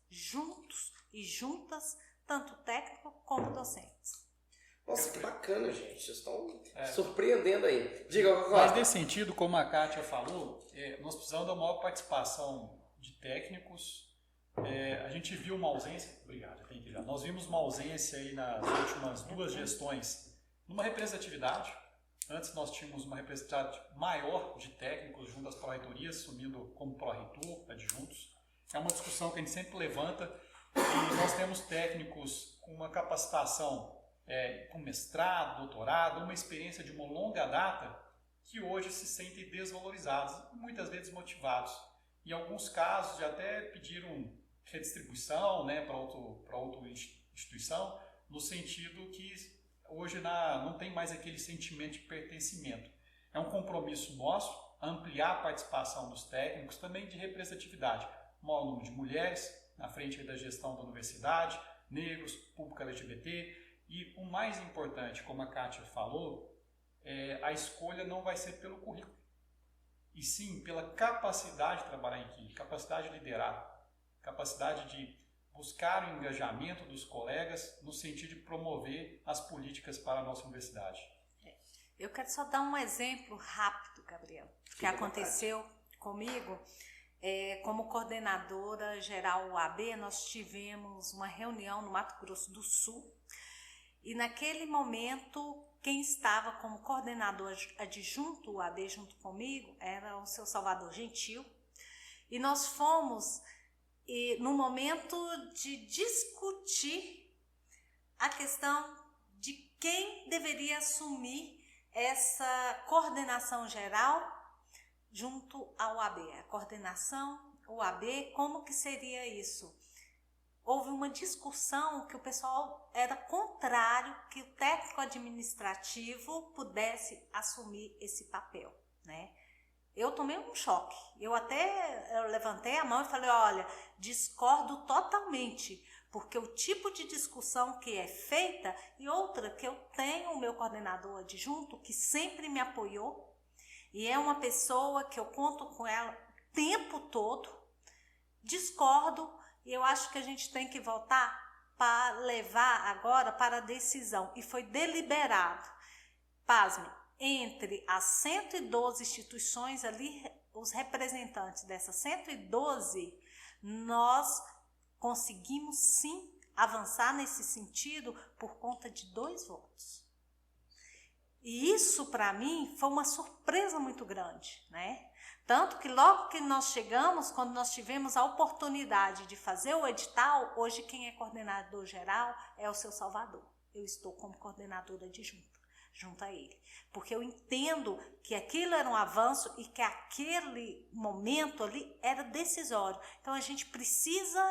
juntos e juntas, tanto técnico como docentes. Nossa, que bacana, gente. Vocês estão surpreendendo aí. Diga, Cocó. Mas nesse sentido, como a Kátia falou, nós precisamos da maior participação de técnicos. A gente viu uma ausência, obrigado, tem que ir. Nós vimos uma ausência aí nas últimas 2 gestões numa representatividade. Antes nós tínhamos uma representatividade maior de técnicos junto às pró-reitorias, assumindo como pró-reitor, adjuntos. É uma discussão que a gente sempre levanta e nós temos técnicos com uma capacitação, com mestrado, doutorado, uma experiência de uma longa data que hoje se sentem desvalorizados, muitas vezes desmotivados. Em alguns casos já até pediram redistribuição, né, para outra instituição, no sentido que hoje não tem mais aquele sentimento de pertencimento. É um compromisso nosso ampliar a participação dos técnicos, também de representatividade. Maior número de mulheres na frente da gestão da universidade, negros, público LGBT. E o mais importante, como a Kátia falou, a escolha não vai ser pelo currículo, e sim pela capacidade de trabalhar em equipe, capacidade de liderar, capacidade de buscar o engajamento dos colegas no sentido de promover as políticas para a nossa universidade. Eu quero só dar um exemplo rápido, Gabriel, que aconteceu comigo. Como coordenadora geral UAB, nós tivemos uma reunião no Mato Grosso do Sul e naquele momento quem estava como coordenador adjunto UAB junto comigo era o seu Salvador Gentil e nós fomos no momento de discutir a questão de quem deveria assumir essa coordenação geral junto à UAB, a coordenação UAB, como que seria isso? Houve uma discussão que o pessoal era contrário que o técnico administrativo pudesse assumir esse papel, né? Eu tomei um choque, eu levantei a mão e falei, olha, discordo totalmente, porque o tipo de discussão que é feita, e outra, que eu tenho o meu coordenador adjunto, que sempre me apoiou, e é uma pessoa que eu conto com ela o tempo todo, discordo, e eu acho que a gente tem que voltar para levar agora para a decisão. E foi deliberado, pasme, entre as 112 instituições ali, os representantes dessas 112, nós conseguimos sim avançar nesse sentido por conta de 2 votos. E isso, para mim, foi uma surpresa muito grande, né? Tanto que logo que nós chegamos, quando nós tivemos a oportunidade de fazer o edital, hoje quem é coordenador geral é o seu Salvador. Eu estou como coordenadora adjunta, junto a ele. Porque eu entendo que aquilo era um avanço e que aquele momento ali era decisório. Então a gente precisa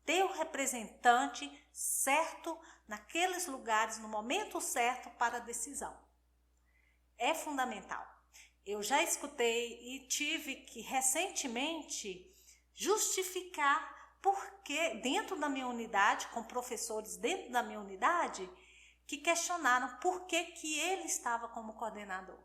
ter o representante certo naqueles lugares, no momento certo para a decisão. É fundamental. Eu já escutei e tive que recentemente justificar porque dentro da minha unidade, com professores dentro da minha unidade, que questionaram por que ele estava como coordenador.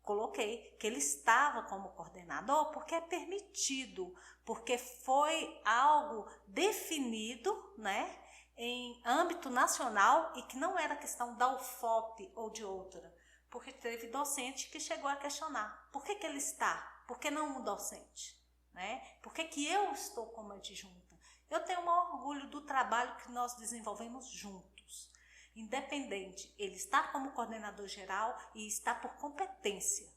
Coloquei que ele estava como coordenador porque é permitido, porque foi algo definido, né, em âmbito nacional e que não era questão da UFOP ou de outra, porque teve docente que chegou a questionar por que ele está, por que não um docente, né? Por que eu estou como adjunta? Eu tenho o maior orgulho do trabalho que nós desenvolvemos juntos. Independente, ele está como coordenador geral e está por competência.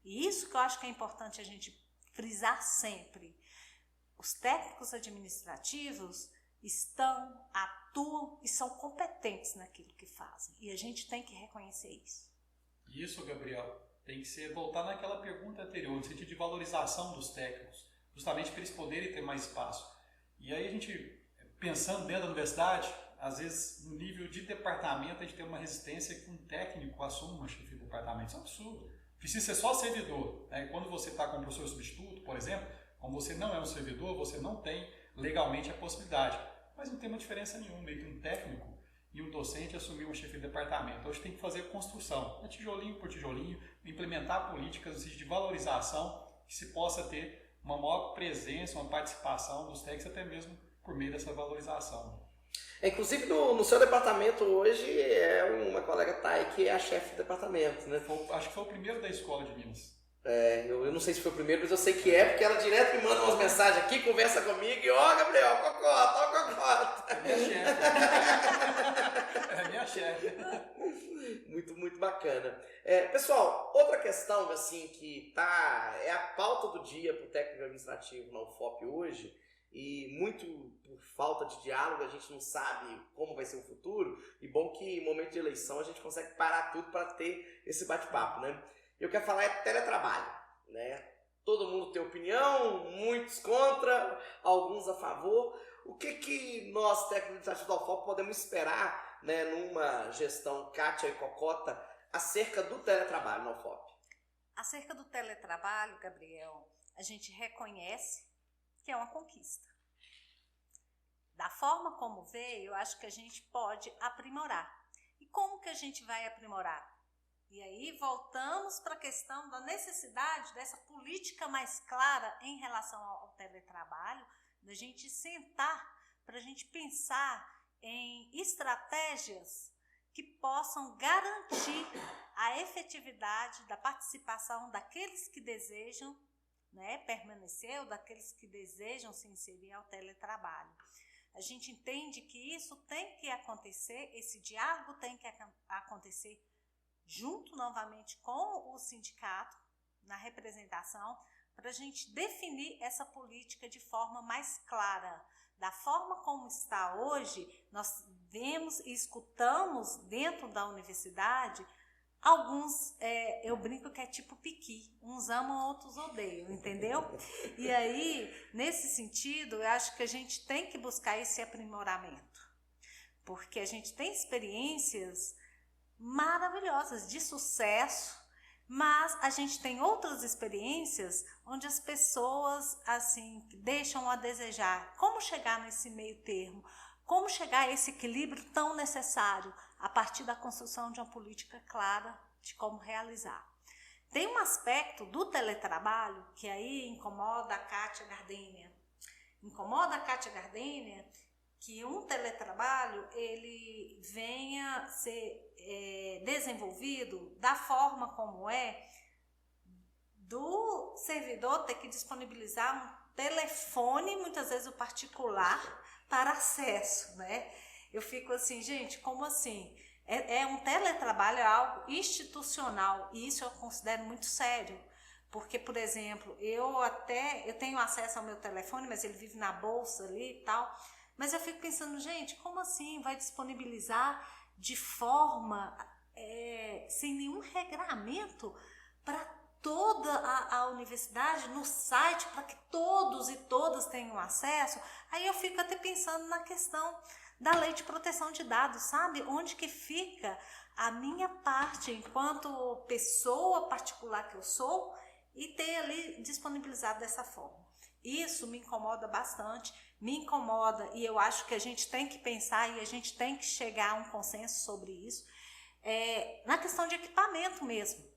E isso que eu acho que é importante a gente frisar sempre. Os técnicos administrativos, atuam e são competentes naquilo que fazem. E a gente tem que reconhecer isso. Isso, Gabriel, tem que ser voltar naquela pergunta anterior, no sentido de valorização dos técnicos, justamente para eles poderem ter mais espaço. E aí a gente, pensando dentro da universidade, às vezes no nível de departamento a gente tem uma resistência que um técnico assuma uma chefia de departamento. Isso é um absurdo. Precisa ser só servidor. Né? Quando você está com um professor substituto, por exemplo, como você não é um servidor, você não tem legalmente a possibilidade. Mas não tem uma diferença nenhuma entre um técnico e um docente assumir uma chefia de departamento. Hoje tem que fazer construção, tijolinho por tijolinho, implementar políticas no sentido de valorização, que se possa ter uma maior presença, uma participação dos técnicos, até mesmo por meio dessa valorização. Inclusive no seu departamento hoje é uma colega Thay que é a chefe de departamento, né? Acho que foi o primeiro da escola de Minas. Eu não sei se foi o primeiro, mas eu sei que é, porque ela direto me manda umas mensagens aqui, conversa comigo e Gabriel, cocota. É minha chefe. É minha chefe. Muito, muito bacana. Pessoal, outra questão assim que é a pauta do dia para o técnico administrativo na UFOP hoje, e muito por falta de diálogo, a gente não sabe como vai ser o futuro, e bom que em momento de eleição a gente consegue parar tudo para ter esse bate-papo, né? Eu quero falar teletrabalho, né? Todo mundo tem opinião, muitos contra, alguns a favor. O que nós, técnicos administrativos da UFOP, podemos esperar, né, numa gestão Kátia e Cocota acerca do teletrabalho na UFOP? Acerca do teletrabalho, Gabriel, a gente reconhece que é uma conquista. Da forma como veio, eu acho que a gente pode aprimorar. E como que a gente vai aprimorar? E aí voltamos para a questão da necessidade dessa política mais clara em relação ao teletrabalho, da gente sentar para a gente pensar em estratégias que possam garantir a efetividade da participação daqueles que desejam, né, permanecer, ou daqueles que desejam se inserir ao teletrabalho. A gente entende que isso tem que acontecer, esse diálogo tem que acontecer junto novamente com o sindicato, na representação, para a gente definir essa política de forma mais clara. Da forma como está hoje, nós vemos e escutamos dentro da universidade alguns, eu brinco que é tipo piqui, uns amam, outros odeiam, entendeu? E aí, nesse sentido, eu acho que a gente tem que buscar esse aprimoramento, porque a gente tem experiências maravilhosas, de sucesso, mas a gente tem outras experiências onde as pessoas, assim, deixam a desejar. Como chegar nesse meio termo? Como chegar a esse equilíbrio tão necessário a partir da construção de uma política clara de como realizar? Tem um aspecto do teletrabalho que aí incomoda a Kátia Gardênia. Incomoda a Kátia Gardênia que um teletrabalho ele venha ser desenvolvido da forma como do servidor ter que disponibilizar um telefone, muitas vezes o particular, para acesso, né? Eu fico assim, gente, como assim? Um teletrabalho é algo institucional e isso eu considero muito sério. Porque, por exemplo, eu tenho acesso ao meu telefone, mas ele vive na bolsa ali e tal. Mas eu fico pensando, gente, como assim vai disponibilizar de forma sem nenhum regramento para toda a universidade no site, para que todos e todas tenham acesso? Aí eu fico até pensando na questão da lei de proteção de dados, sabe? Onde que fica a minha parte enquanto pessoa particular que eu sou e ter ali disponibilizado dessa forma. Isso me incomoda bastante, me incomoda e eu acho que a gente tem que pensar e a gente tem que chegar a um consenso sobre isso, na questão de equipamento mesmo,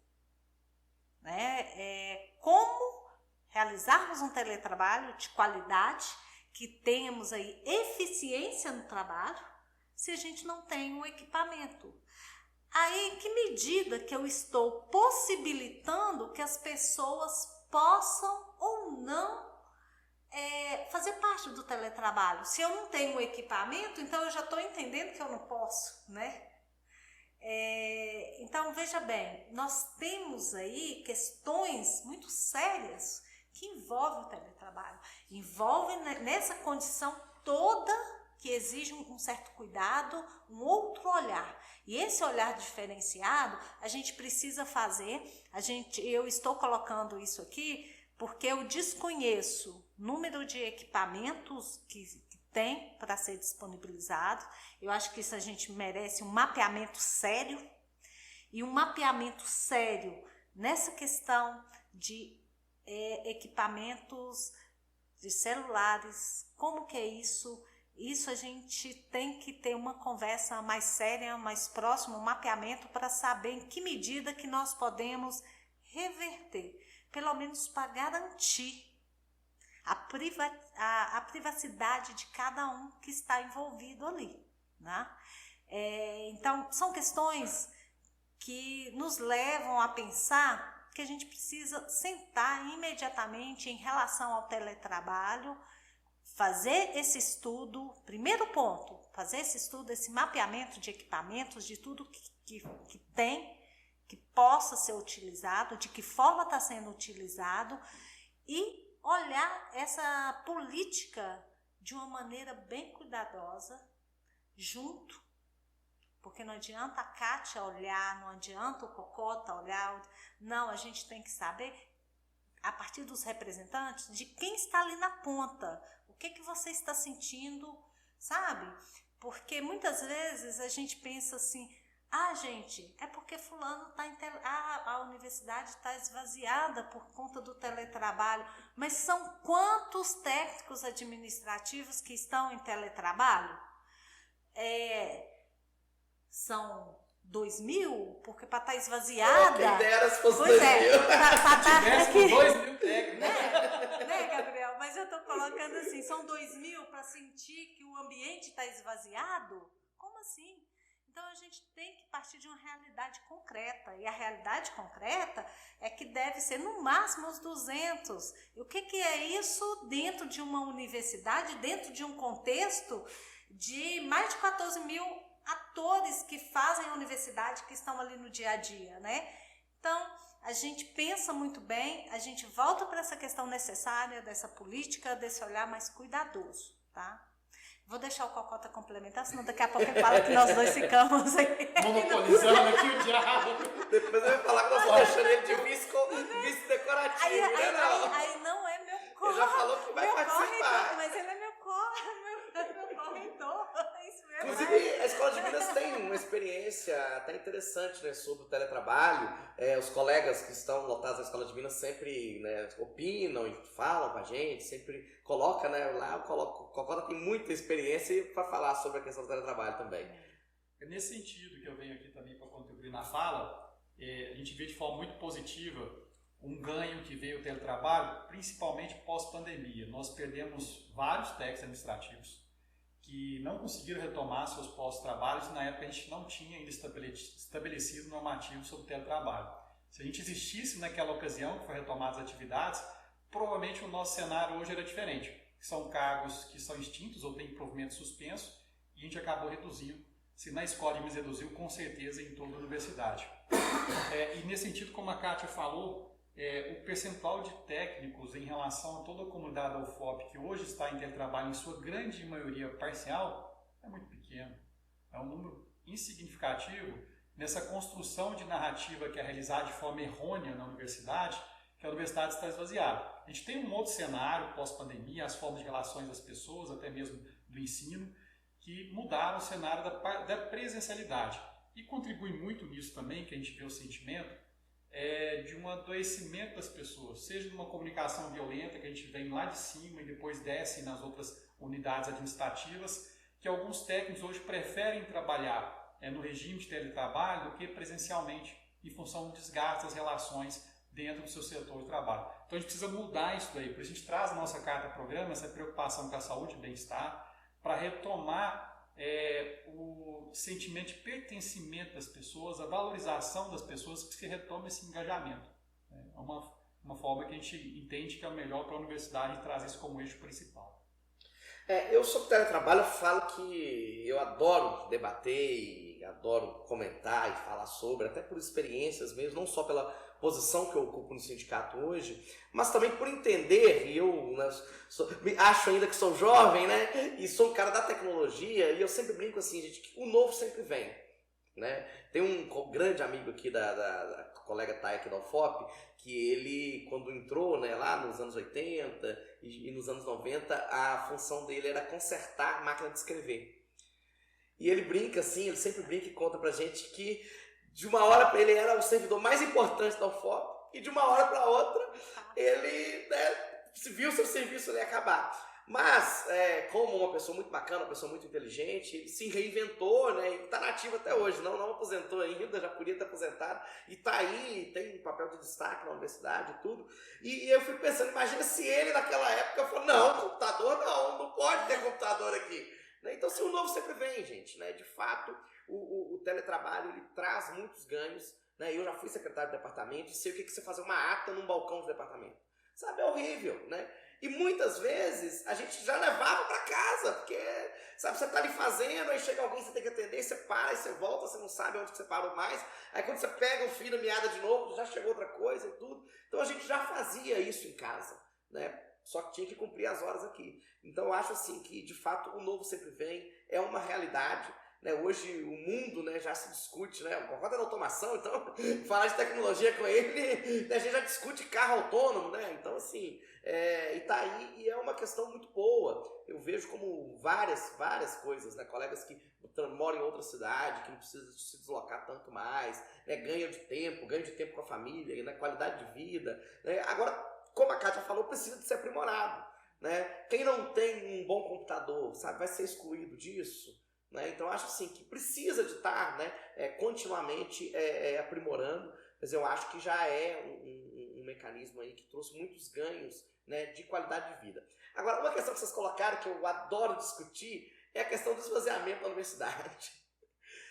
né? Como realizarmos um teletrabalho de qualidade, que tenhamos aí eficiência no trabalho, se a gente não tem um equipamento. Aí, em que medida que eu estou possibilitando que as pessoas possam ou não fazer parte do teletrabalho? Se eu não tenho um equipamento, então eu já estou entendendo que eu não posso, né? Então, veja bem, nós temos aí questões muito sérias que envolvem o teletrabalho, envolvem nessa condição toda que exige um certo cuidado, um outro olhar. E esse olhar diferenciado, a gente precisa fazer. Eu estou colocando isso aqui porque eu desconheço o número de equipamentos que tem para ser disponibilizado. Eu acho que isso a gente merece um mapeamento sério. E um mapeamento sério nessa questão de equipamentos de celulares. Como que é isso? Isso a gente tem que ter uma conversa mais séria, mais próxima, um mapeamento para saber em que medida que nós podemos reverter, pelo menos para garantir a privacidade de cada um que está envolvido ali, né? Então, são questões que nos levam a pensar que a gente precisa sentar imediatamente em relação ao teletrabalho, fazer esse estudo, primeiro ponto, fazer esse estudo, esse mapeamento de equipamentos, de tudo que tem, que possa ser utilizado, de que forma está sendo utilizado, e olhar essa política de uma maneira bem cuidadosa, junto, porque não adianta a Kátia olhar, não adianta o Cocota olhar, não, a gente tem que saber, a partir dos representantes, de quem está ali na ponta, o que você está sentindo, sabe? Porque muitas vezes a gente pensa assim, gente, é porque fulano está a universidade está esvaziada por conta do teletrabalho, mas são quantos técnicos administrativos que estão em teletrabalho? São 2.000, porque para estar esvaziada... Quem dera se fosse 2.000. Tivesse com 2.000 técnicos. Né, Gabriel? Mas eu estou colocando assim, são 2.000 para sentir que o ambiente está esvaziado? Como assim? Então, a gente tem que partir de uma realidade concreta. E a realidade concreta é que deve ser, no máximo, os 200. E o que é isso dentro de uma universidade, dentro de um contexto de mais de 14.000 atores que fazem a universidade, que estão ali no dia a dia, né? Então, a gente pensa muito bem, a gente volta para essa questão necessária dessa política, desse olhar mais cuidadoso, tá? Vou deixar o Cocota complementar, senão daqui a pouco ele fala que nós dois ficamos aqui. Monopolizando aqui o diálogo. Depois eu vou falar que nós estamos deixando ele de vice decorativo, aí não é meu corre. Ele já falou que vai participar. Mas ele é meu corretor. Isso mesmo. Inclusive, a Escola de Minas tem uma experiência até interessante, né, sobre o teletrabalho. Os colegas que estão lotados na Escola de Minas sempre, né, opinam e falam com a gente, sempre coloca, né, lá o Cocota tem muita experiência para falar sobre a questão do teletrabalho também. É nesse sentido que eu venho aqui também para contribuir na fala. A gente vê de forma muito positiva um ganho que veio o teletrabalho, principalmente pós-pandemia. Nós perdemos vários técnicos administrativos que não conseguiram retomar seus pós-trabalhos e na época a gente não tinha ainda estabelecido normativo sobre o teletrabalho. Se a gente existisse naquela ocasião que foi retomada as atividades, provavelmente o nosso cenário hoje era diferente. São cargos que são extintos ou têm provimento suspenso e a gente acabou reduzindo. Se na escola de Minas reduziu, com certeza em toda a universidade. E nesse sentido, como a Kátia falou, o percentual de técnicos em relação a toda a comunidade da UFOP que hoje está em teletrabalho, em sua grande maioria parcial, é muito pequeno. É um número insignificativo nessa construção de narrativa que é realizada de forma errônea na universidade, que a universidade está esvaziada. A gente tem um outro cenário pós-pandemia, as formas de relações das pessoas, até mesmo do ensino, que mudaram o cenário da presencialidade. E contribui muito nisso também, que a gente vê o sentimento, de um adoecimento das pessoas, seja de uma comunicação violenta que a gente vem lá de cima e depois desce nas outras unidades administrativas, que alguns técnicos hoje preferem trabalhar no regime de teletrabalho do que presencialmente, em função do desgaste das relações dentro do seu setor de trabalho. Então a gente precisa mudar isso daí, por isso a gente traz na nossa carta-programa essa preocupação com a saúde e bem-estar, para retomar o sentimento de pertencimento das pessoas, a valorização das pessoas, que se retoma esse engajamento. É uma forma que a gente entende que é o melhor para a universidade e traz isso como eixo principal. Eu sobre teletrabalho falo que eu adoro debater e e adoro comentar e falar sobre, até por experiências mesmo, não só pela posição que eu ocupo no sindicato hoje, mas também por entender, e eu, né, acho ainda que sou jovem, né, e sou um cara da tecnologia, e eu sempre brinco assim, gente, que o novo sempre vem, né? Tem um grande amigo aqui da colega Thay aqui da UFOP, que ele, quando entrou, né, lá nos anos 80 e nos anos 90, a função dele era consertar máquina de escrever. E ele brinca assim, ele sempre brinca e conta pra gente que de uma hora ele era o servidor mais importante da UFOP e de uma hora para outra ele, né, viu seu serviço ali acabar. Mas, como uma pessoa muito bacana, uma pessoa muito inteligente, ele se reinventou, né, e está nativo até hoje, não aposentou ainda, já podia ter aposentado, e está aí, tem um papel de destaque na universidade e tudo. E eu fico pensando, imagina se ele naquela época falou, não, computador não pode ter computador aqui. Então, assim, o novo sempre vem, gente, né? De fato, o teletrabalho, ele traz muitos ganhos, né? Eu já fui secretário de departamento e sei o que é você fazer uma ata num balcão de departamento. Sabe, é horrível, né? E muitas vezes a gente já levava para casa, porque, sabe, você tá ali fazendo, aí chega alguém, você tem que atender, você para, e você volta, você não sabe onde você parou mais. Aí quando você pega o fio da meada de novo, já chegou outra coisa e tudo. Então a gente já fazia isso em casa, né? Só que tinha que cumprir as horas aqui. Então eu acho assim que, de fato, o novo sempre vem, é uma realidade. Né? Hoje o mundo, né, já se discute, né? O roda da automação, então falar de tecnologia com ele, né, a gente já discute carro autônomo, né? Então assim, e tá aí, e é uma questão muito boa. Eu vejo como várias coisas, né? Colegas que moram em outra cidade, que não precisam se deslocar tanto mais, né? Ganham de tempo com a família, né? Qualidade de vida, né? Agora, como a Kátia falou, precisa de ser aprimorado, né? Quem não tem um bom computador, sabe, vai ser excluído disso, né? Então acho assim que precisa de estar, né, continuamente aprimorando, mas eu acho que já é um mecanismo aí que trouxe muitos ganhos, né, de qualidade de vida. Agora, uma questão que vocês colocaram, que eu adoro discutir, é a questão do esvaziamento da universidade.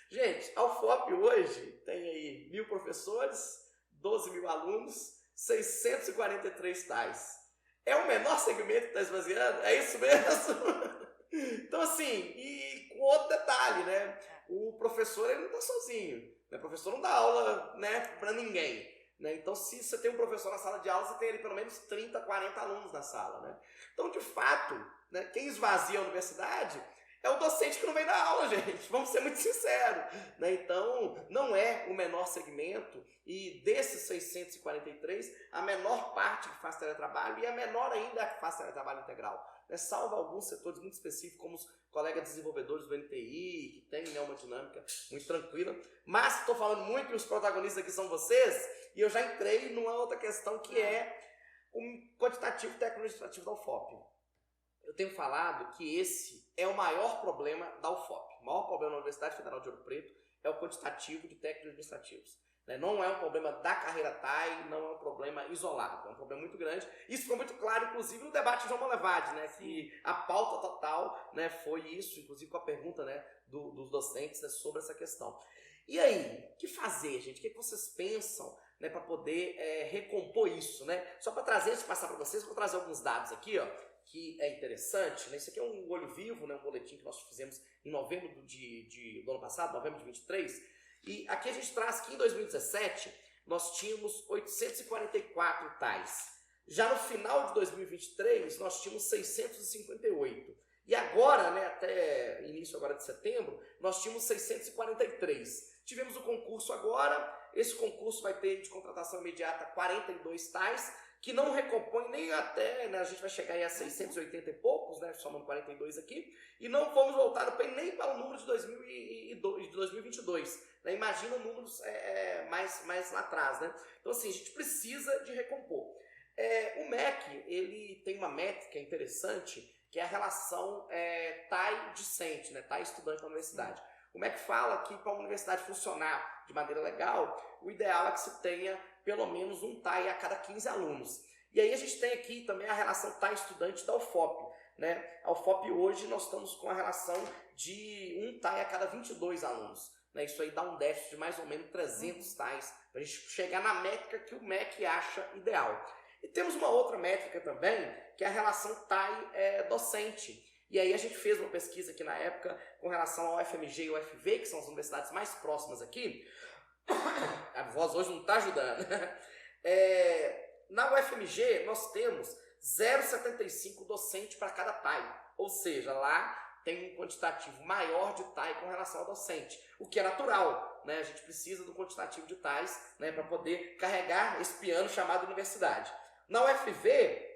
Gente, a UFOP hoje tem aí 1.000 professores, 12 mil alunos, 643 tais. É o menor segmento que está esvaziando? É isso mesmo? Então assim, e com outro detalhe, né? O professor, ele não está sozinho. Né? O professor não dá aula, né, para ninguém. Né? Então se você tem um professor na sala de aula, você tem ali pelo menos 30, 40 alunos na sala. Né? Então de fato, né, quem esvazia a universidade é o docente que não vem dar aula, gente. Vamos ser muito sinceros. Né? Então, não é o menor segmento. E desses 643, a menor parte que faz teletrabalho e a menor ainda que faz teletrabalho integral. Né? Salvo alguns setores muito específicos, como os colegas desenvolvedores do NTI, que tem, né, uma dinâmica muito tranquila. Mas estou falando muito e os protagonistas aqui são vocês. E eu já entrei numa outra questão que é o quantitativo técnico-administrativo da UFOP. Eu tenho falado que esse é o maior problema da UFOP. O maior problema da Universidade Federal de Ouro Preto é o quantitativo de técnicos administrativos. Não é um problema da carreira TAI, não é um problema isolado, é um problema muito grande. Isso ficou muito claro, inclusive, no debate de João Molevade, né, que a pauta total, né, foi isso, inclusive com a pergunta, né, dos docentes, né, sobre essa questão. E aí, o que fazer, gente? O que vocês pensam, né, para poder recompor isso? Né? Só para trazer, antes de passar para vocês, vou trazer alguns dados aqui, ó, que é interessante, né? Isso aqui é um olho vivo, né? Um boletim que nós fizemos em novembro do ano passado, novembro de 23, e aqui a gente traz que em 2017 nós tínhamos 844 tais. Já no final de 2023 nós tínhamos 658. E agora, né, até início agora de setembro, nós tínhamos 643. Tivemos o concurso agora, esse concurso vai ter de contratação imediata 42 tais, que não recompõe nem até, né, a gente vai chegar aí a 680 e poucos, né, somando 42 aqui, e não vamos voltar nem para o número de 2022. Né, imagina números mais lá atrás. Né? Então assim, a gente precisa de recompor. O MEC, ele tem uma métrica interessante, que é a relação TAI-discente, né, TAI-estudante da universidade. O MEC fala que para a universidade funcionar de maneira legal, o ideal é que se tenha pelo menos um TAI a cada 15 alunos. E aí a gente tem aqui também a relação TAI-estudante da UFOP. Né? A UFOP hoje nós estamos com a relação de um TAI a cada 22 alunos. Né? Isso aí dá um déficit de mais ou menos 300 TAIs para a gente chegar na métrica que o MEC acha ideal. E temos uma outra métrica também, que é a relação TAI-docente. E aí a gente fez uma pesquisa aqui na época com relação ao FMG e ao UFV, que são as universidades mais próximas aqui. A voz hoje não está ajudando. Na UFMG nós temos 0,75 docente para cada TAI. Ou seja, lá tem um quantitativo maior de TAI com relação ao docente. O que é natural, né? A gente precisa do quantitativo de TAIs, né, para poder carregar esse piano chamado universidade. Na UFV,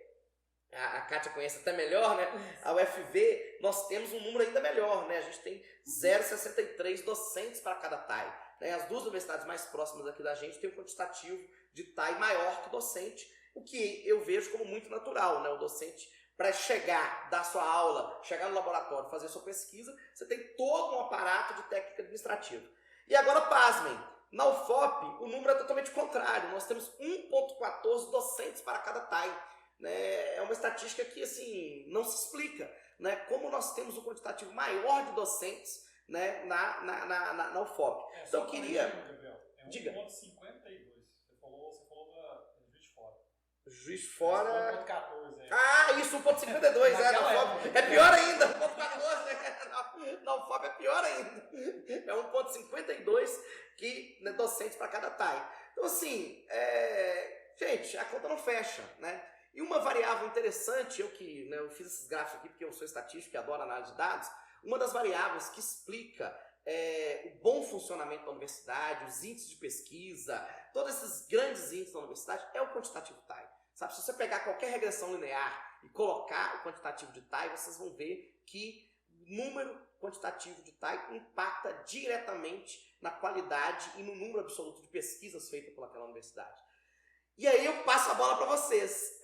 a Kátia conhece até melhor, né? A UFV, nós temos um número ainda melhor, né? A gente tem 0,63 docentes para cada TAI. Né? As duas universidades mais próximas aqui da gente têm um quantitativo de TAI maior que o docente, o que eu vejo como muito natural, né? O docente, para chegar, dar sua aula, chegar no laboratório, fazer sua pesquisa, você tem todo um aparato de técnica administrativa. E agora, pasmem, na UFOP o número é totalmente contrário. Nós temos 1,14 docentes para cada TAI. Né? É uma estatística que assim, não se explica. Né? Como nós temos um quantitativo maior de docentes, né, na UFOP. Então eu queria... Gabriel, é 1,52. Você falou da Juiz de Fora. Juiz de Fora... 1,14. Ah, isso, 1,52. Na UFOP é pior ainda. 1,14. Na UFOP é pior ainda. É 1,52 que, né, docentes para cada TAI. Então assim, gente, a conta não fecha, né? E uma variável interessante, eu fiz esses gráficos aqui porque eu sou estatístico e adoro análise de dados, uma das variáveis que explica o bom funcionamento da universidade, os índices de pesquisa, todos esses grandes índices da universidade, é o quantitativo TAI. Sabe, se você pegar qualquer regressão linear e colocar o quantitativo de TAI, vocês vão ver que o número quantitativo de TAI impacta diretamente na qualidade e no número absoluto de pesquisas feitas pelaquela universidade. E aí eu passo a bola para vocês.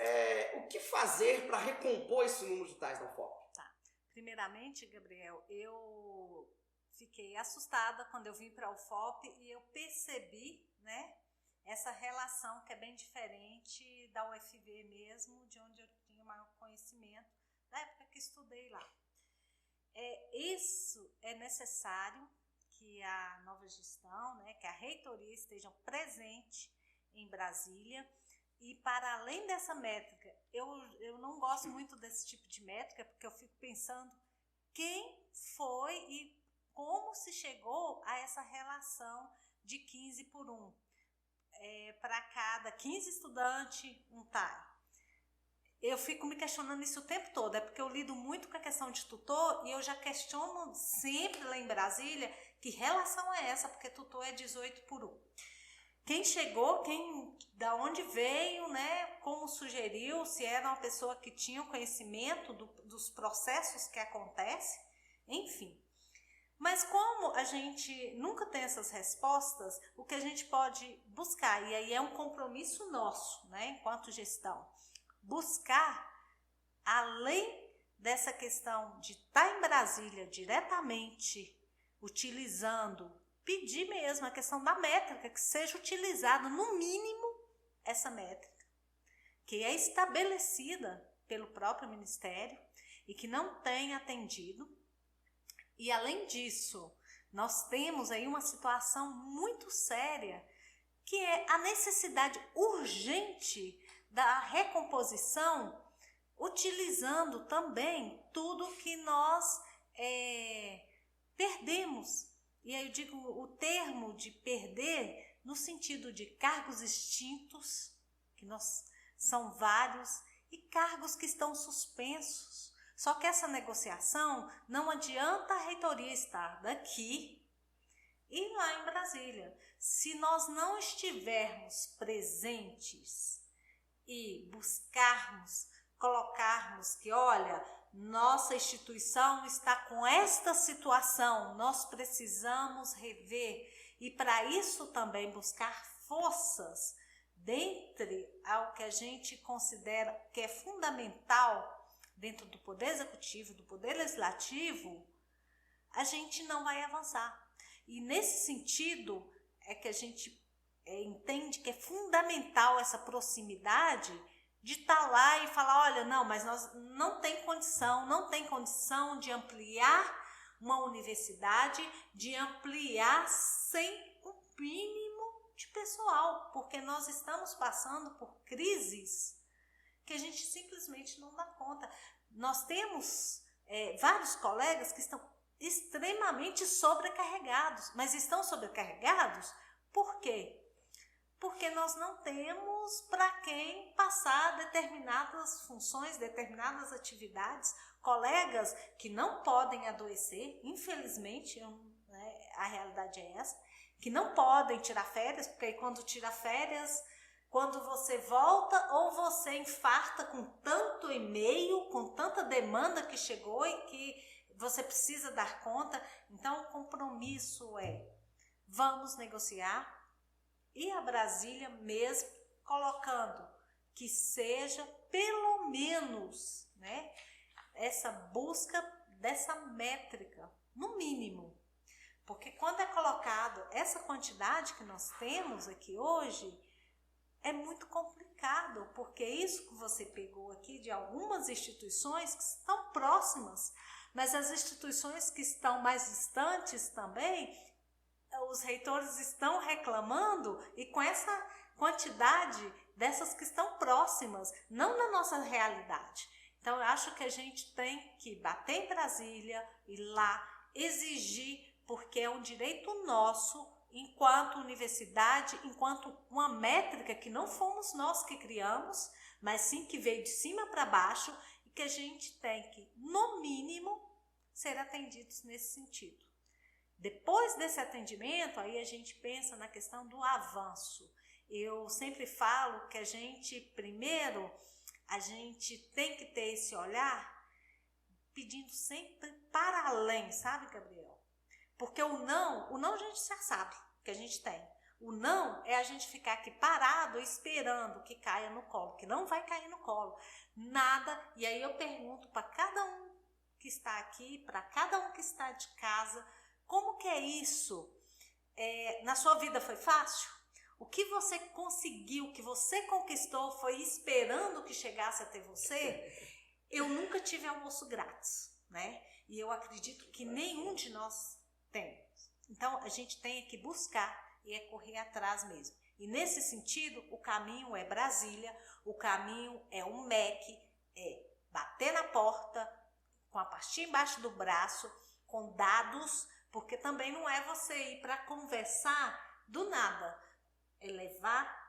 O que fazer para recompor esse número de TAIs na UFOP? Tá. Primeiramente, Gabriel, eu fiquei assustada quando eu vim para a UFOP e eu percebi, né, essa relação que é bem diferente da UFV mesmo, de onde eu tinha maior conhecimento, da época que estudei lá. Isso é necessário que a nova gestão, né, que a reitoria estejam presente em Brasília. E para além dessa métrica, eu não gosto muito desse tipo de métrica, porque eu fico pensando quem foi e como se chegou a essa relação de 15 por 1. Para cada 15 estudantes, um TAI. Eu fico me questionando isso o tempo todo, é porque eu lido muito com a questão de tutor e eu já questiono sempre lá em Brasília que relação é essa, porque tutor é 18 por 1. Quem chegou, da onde veio, né, como sugeriu, se era uma pessoa que tinha o conhecimento dos processos que acontecem, enfim. Mas como a gente nunca tem essas respostas, o que a gente pode buscar, e aí é um compromisso nosso, né, enquanto gestão, buscar, além dessa questão de estar em Brasília diretamente, utilizando, pedir mesmo a questão da métrica, que seja utilizada no mínimo essa métrica, que é estabelecida pelo próprio Ministério e que não tem atendido. E além disso, nós temos aí uma situação muito séria, que é a necessidade urgente da recomposição, utilizando também tudo que nós perdemos. E aí eu digo o termo de perder no sentido de cargos extintos, que são vários, e cargos que estão suspensos. Só que essa negociação não adianta a reitoria estar daqui e lá em Brasília. Se nós não estivermos presentes e buscarmos, colocarmos que, olha, nossa instituição está com esta situação, nós precisamos rever e para isso também buscar forças dentre ao que a gente considera que é fundamental dentro do Poder Executivo, do Poder Legislativo, a gente não vai avançar. E nesse sentido é que a gente entende que é fundamental essa proximidade de estar lá e falar, olha, não, mas nós não tem condição de ampliar uma universidade, de ampliar sem o mínimo de pessoal, porque nós estamos passando por crises que a gente simplesmente não dá conta. Nós temos vários colegas que estão extremamente sobrecarregados. Mas estão sobrecarregados por quê? Porque nós não temos para quem passar determinadas funções, determinadas atividades, colegas que não podem adoecer, infelizmente, a realidade é essa, que não podem tirar férias, porque aí quando tira férias, quando você volta ou você infarta com tanto e-mail, com tanta demanda que chegou e que você precisa dar conta. Então o compromisso vamos negociar, e a Brasília mesmo colocando que seja pelo menos, né, essa busca dessa métrica, no mínimo. Porque quando é colocado essa quantidade que nós temos aqui hoje, é muito complicado, porque isso que você pegou aqui de algumas instituições que estão próximas, mas as instituições que estão mais distantes também, os reitores estão reclamando, e com essa quantidade dessas que estão próximas, não na nossa realidade. Então, eu acho que a gente tem que bater em Brasília, ir lá, exigir, porque é um direito nosso, enquanto universidade, enquanto uma métrica que não fomos nós que criamos, mas sim que veio de cima para baixo, e que a gente tem que, no mínimo, ser atendidos nesse sentido. Depois desse atendimento, aí a gente pensa na questão do avanço. Eu sempre falo que primeiro, a gente tem que ter esse olhar pedindo sempre para além, sabe, Gabriel? Porque o não a gente já sabe que a gente tem. O não é a gente ficar aqui parado esperando que caia no colo, que não vai cair no colo. Nada. E aí eu pergunto para cada um que está aqui, para cada um que está de casa, como que é isso? Na sua vida foi fácil? O que você conseguiu, o que você conquistou foi esperando que chegasse até você? Eu nunca tive almoço grátis, né? E eu acredito que nenhum de nós tem. Então, a gente tem que buscar e correr atrás mesmo. E nesse sentido, o caminho é Brasília, o caminho é um MEC, é bater na porta, com a pastinha embaixo do braço, com dados, porque também não é você ir para conversar do nada, é levar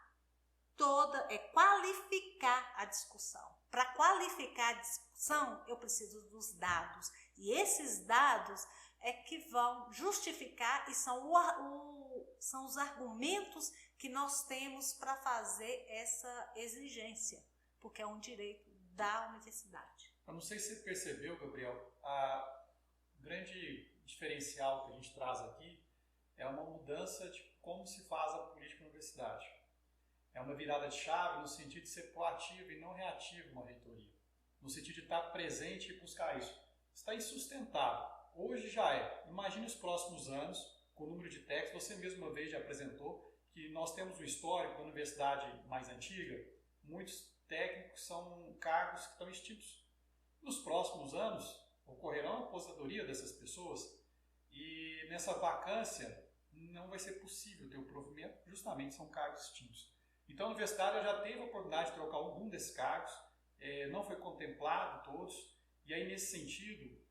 é qualificar a discussão. Para qualificar a discussão, eu preciso dos dados. E esses dados é que vão justificar e são os argumentos que nós temos para fazer essa exigência, porque é um direito da universidade. Eu não sei se você percebeu, Gabriel, a grande diferencial que a gente traz aqui é uma mudança de como se faz a política na universidade. É uma virada de chave no sentido de ser proativo e não reativo uma reitoria. No sentido de estar presente e buscar isso. Está insustentável. Hoje já é. Imagine os próximos anos, com o número de técnicos. Você mesmo uma vez já apresentou que nós temos um histórico da universidade mais antiga. Muitos técnicos são cargos que estão extintos. Nos próximos anos, ocorrerá uma aposentadoria dessas pessoas e nessa vacância não vai ser possível ter o provimento, justamente são cargos extintos. Então a universidade já teve a oportunidade de trocar algum desses cargos, não foi contemplado todos, e aí nesse sentido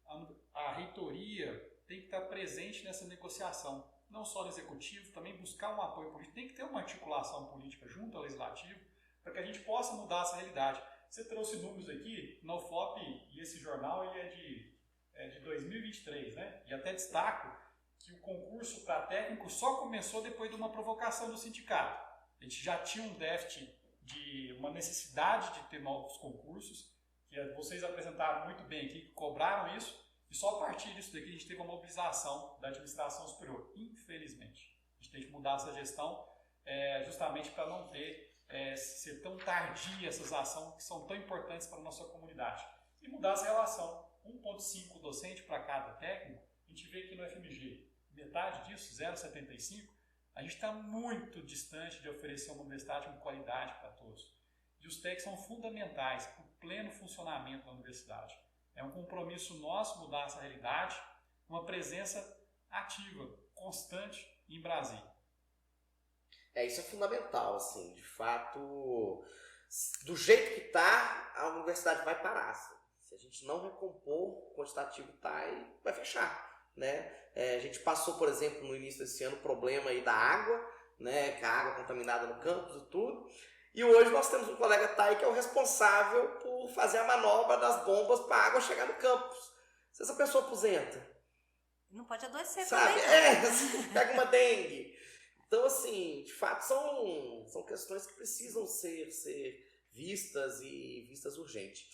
a reitoria tem que estar presente nessa negociação, não só no executivo, também buscar um apoio político, tem que ter uma articulação política junto ao legislativo para que a gente possa mudar essa realidade. Você trouxe números aqui, no UFOP, e esse jornal ele é de 2023, né? E até destaco que o concurso para técnico só começou depois de uma provocação do sindicato. A gente já tinha um déficit de uma necessidade de ter novos concursos, que vocês apresentaram muito bem aqui, cobraram isso, e só a partir disso daqui a gente teve uma mobilização da administração superior, infelizmente. A gente tem que mudar essa gestão justamente para não ser tão tardia essas ações que são tão importantes para a nossa comunidade. E mudar essa relação. 1,5 docente para cada técnico, a gente vê aqui no FMG, metade disso, 0,75, a gente está muito distante de oferecer uma universidade com qualidade para todos. E os técnicos são fundamentais para o pleno funcionamento da universidade. É um compromisso nosso mudar essa realidade, uma presença ativa, constante em Brasília. Isso é fundamental, assim, de fato, do jeito que está, a universidade vai parar, assim. Se a gente não recompor o quantitativo TAI, vai fechar, né? A gente passou, por exemplo, no início desse ano, o problema aí da água, né? Que a água contaminada no campus e tudo. E hoje nós temos um colega TAI que é o responsável por fazer a manobra das bombas para a água chegar no campus. Se essa pessoa aposenta, não pode adoecer, sabe? também, Pega uma dengue. Então, assim, de fato, são questões que precisam ser vistas e vistas urgente.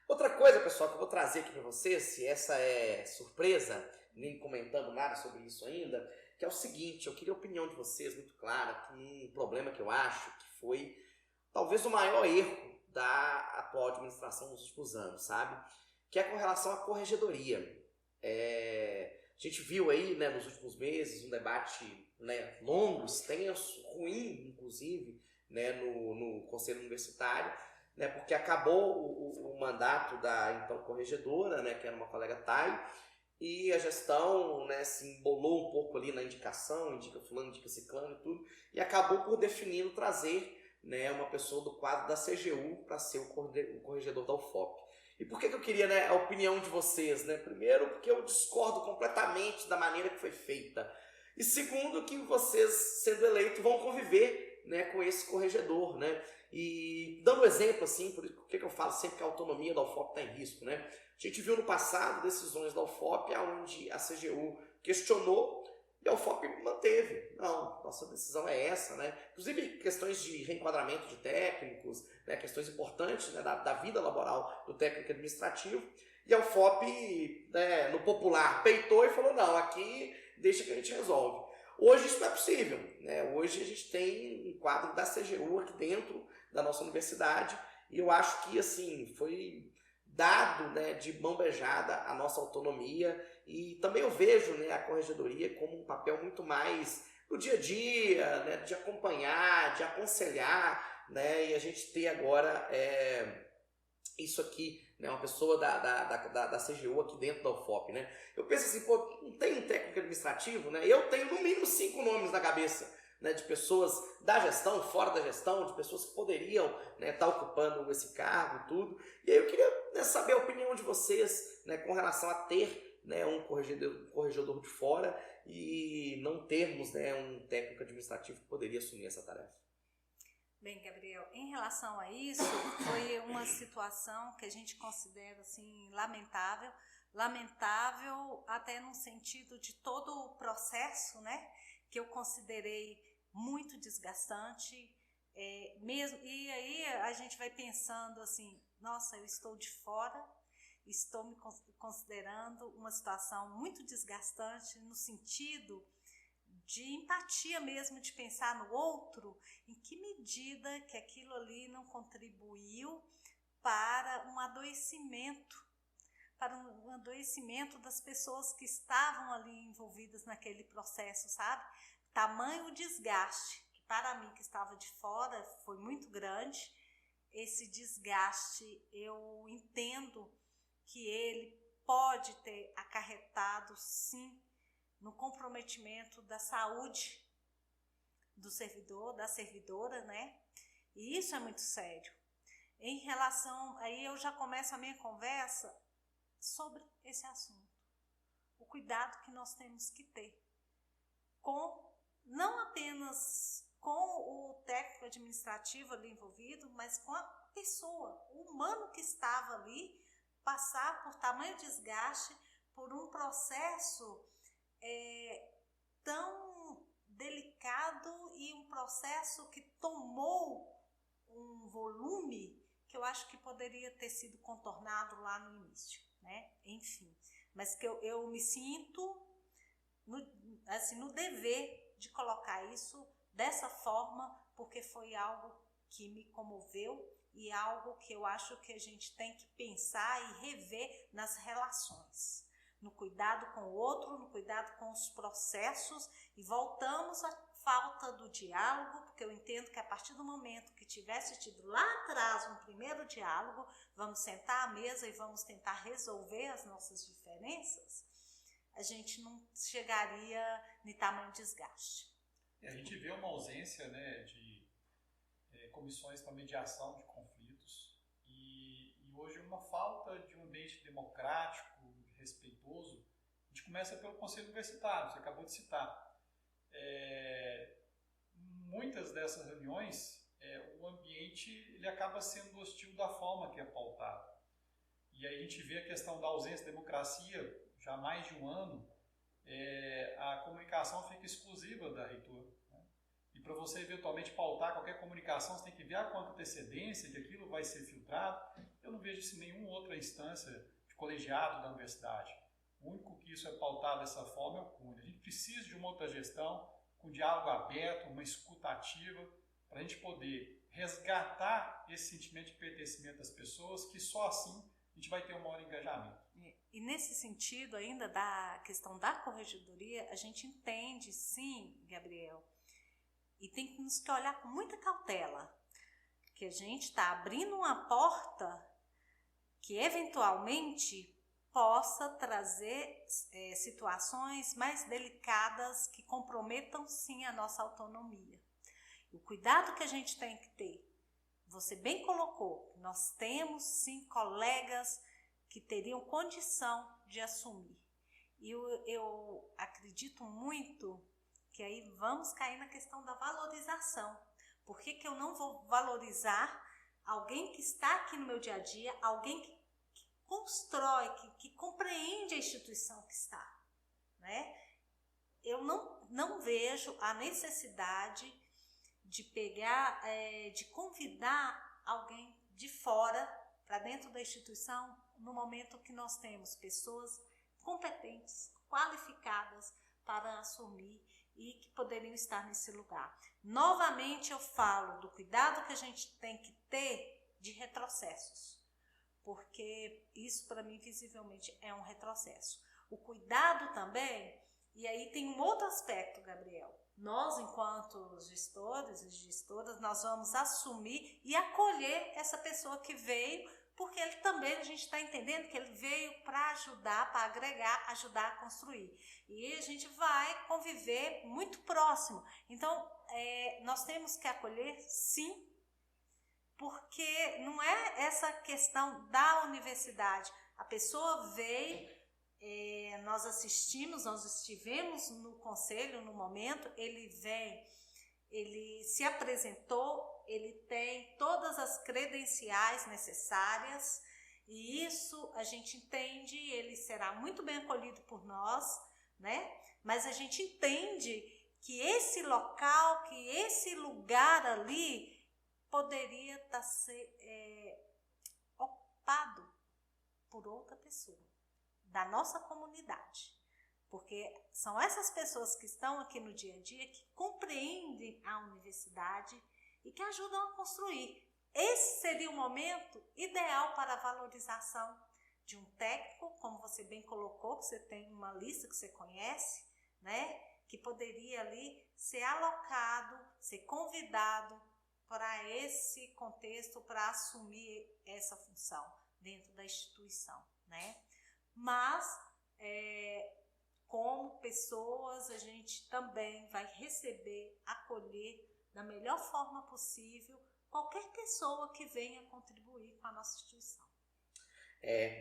Outra coisa, pessoal, que eu vou trazer aqui para vocês, se essa é surpresa, nem comentando nada sobre isso ainda, que é o seguinte, eu queria a opinião de vocês muito clara, com um problema que eu acho que foi talvez o maior erro da atual administração nos últimos anos, sabe? Que é com relação à corregedoria. A gente viu aí, né, nos últimos meses um debate, né, longo, extenso, ruim, inclusive, né, no Conselho Universitário, né, porque acabou o mandato da então corregedora, né, que era uma colega TAI, e a gestão, né, se embolou um pouco ali na indicação, indica fulano, indica ciclano e tudo, e acabou por definindo trazer, né, uma pessoa do quadro da CGU para ser o corregedor da UFOP. E por que eu queria, né, a opinião de vocês? Né? Primeiro, porque eu discordo completamente da maneira que foi feita. E segundo, que vocês, sendo eleitos, vão conviver, né, com esse corregedor. Né? E dando um exemplo, assim, por que eu falo sempre que a autonomia da UFOP está em risco. Né? A gente viu no passado decisões da UFOP onde a CGU questionou e a UFOP manteve. Não, nossa decisão é essa, né? Inclusive questões de reenquadramento de técnicos, né? Questões importantes, né? da vida laboral do técnico administrativo. E a UFOP, né, no popular, peitou e falou, não, aqui deixa que a gente resolve. Hoje isso não é possível, né? Hoje a gente tem um quadro da CGU aqui dentro da nossa universidade e eu acho que, assim, foi dado, né, de mão beijada a nossa autonomia. E também eu vejo, né, a corregedoria como um papel muito mais no dia a dia, né, de acompanhar, de aconselhar, né, e a gente ter agora isso aqui, né, uma pessoa da CGU aqui dentro da UFOP. Né. Eu penso assim, pô, não tem um técnico administrativo, né, eu tenho no mínimo 5 nomes na cabeça, né, de pessoas da gestão, fora da gestão, de pessoas que poderiam, né, estar ocupando esse cargo e tudo. E aí eu queria, né, saber a opinião de vocês, né, com relação a ter, né, um corregedor de fora e não termos, né, um técnico administrativo que poderia assumir essa tarefa. Bem, Gabriel, em relação a isso, foi uma situação que a gente considera assim lamentável até no sentido de todo o processo, né, que eu considerei muito desgastante, mesmo. E aí a gente vai pensando assim, nossa, eu estou de fora, estou me considerando uma situação muito desgastante no sentido de empatia mesmo, de pensar no outro, em que medida que aquilo ali não contribuiu para um adoecimento das pessoas que estavam ali envolvidas naquele processo, sabe? Tamanho desgaste, que para mim que estava de fora foi muito grande. Esse desgaste eu entendo que ele pode ter acarretado, sim, no comprometimento da saúde do servidor, da servidora, né? E isso é muito sério. Em relação, aí eu já começo a minha conversa sobre esse assunto. O cuidado que nós temos que ter não apenas com o técnico administrativo ali envolvido, mas com a pessoa, o humano que estava ali, passar por tamanho desgaste, por um processo tão delicado e um processo que tomou um volume que eu acho que poderia ter sido contornado lá no início, né? Enfim, mas que eu me sinto no dever de colocar isso dessa forma, porque foi algo que me comoveu e algo que eu acho que a gente tem que pensar e rever nas relações, no cuidado com o outro, no cuidado com os processos, e voltamos à falta do diálogo, porque eu entendo que a partir do momento que tivesse tido lá atrás um primeiro diálogo, vamos sentar à mesa e vamos tentar resolver as nossas diferenças, a gente não chegaria em tamanho desgaste. A gente vê uma ausência, né, de comissões para mediação de conflitos e E hoje uma falta de um ambiente democrático, respeitoso, a gente começa pelo Conselho Universitário, você acabou de citar. Muitas dessas reuniões, o ambiente ele acaba sendo hostil da forma que é pautado. E aí a gente vê a questão da ausência de democracia, já há mais de um ano, a comunicação fica exclusiva da reitora. Né? E para você eventualmente pautar qualquer comunicação, você tem que ver com antecedência que aquilo vai ser filtrado. Eu não vejo isso em nenhuma outra instância de colegiado da universidade. O único que isso é pautado dessa forma é o CUNE. A gente precisa de uma outra gestão, com diálogo aberto, uma escuta ativa, para a gente poder resgatar esse sentimento de pertencimento das pessoas, que só assim a gente vai ter um maior engajamento. E nesse sentido ainda da questão da corregedoria, a gente entende sim, Gabriel, e tem que nos olhar com muita cautela, que a gente está abrindo uma porta que eventualmente possa trazer situações mais delicadas que comprometam sim a nossa autonomia. O cuidado que a gente tem que ter, você bem colocou, nós temos sim colegas que teriam condição de assumir. E eu acredito muito que aí vamos cair na questão da valorização. Por que eu não vou valorizar alguém que está aqui no meu dia a dia, alguém que constrói, que compreende a instituição que está, né? Eu não vejo a necessidade de pegar, de convidar alguém de fora para dentro da instituição no momento que nós temos pessoas competentes, qualificadas para assumir e que poderiam estar nesse lugar. Novamente eu falo do cuidado que a gente tem que ter de retrocessos, porque isso para mim visivelmente é um retrocesso. O cuidado também, e aí tem um outro aspecto, Gabriel. Nós, enquanto gestores e gestoras, nós vamos assumir e acolher essa pessoa que veio, porque ele também, a gente está entendendo que ele veio para ajudar, para agregar, ajudar a construir. E a gente vai conviver muito próximo. Então, nós temos que acolher, sim, porque não é essa questão da universidade. A pessoa veio, nós assistimos, nós estivemos no conselho no momento, ele vem, ele se apresentou, ele tem todas as credenciais necessárias e isso a gente entende, ele será muito bem acolhido por nós, né? Mas a gente entende que esse local, que esse lugar ali poderia ser ocupado por outra pessoa da nossa comunidade, porque são essas pessoas que estão aqui no dia a dia que compreendem a universidade e que ajudam a construir. Esse seria o momento ideal para a valorização de um técnico, como você bem colocou, que você tem uma lista que você conhece, né, que poderia ali ser alocado, ser convidado para esse contexto, para assumir essa função dentro da instituição, né? Mas, como pessoas, a gente também vai receber, acolher da melhor forma possível qualquer pessoa que venha contribuir com a nossa instituição.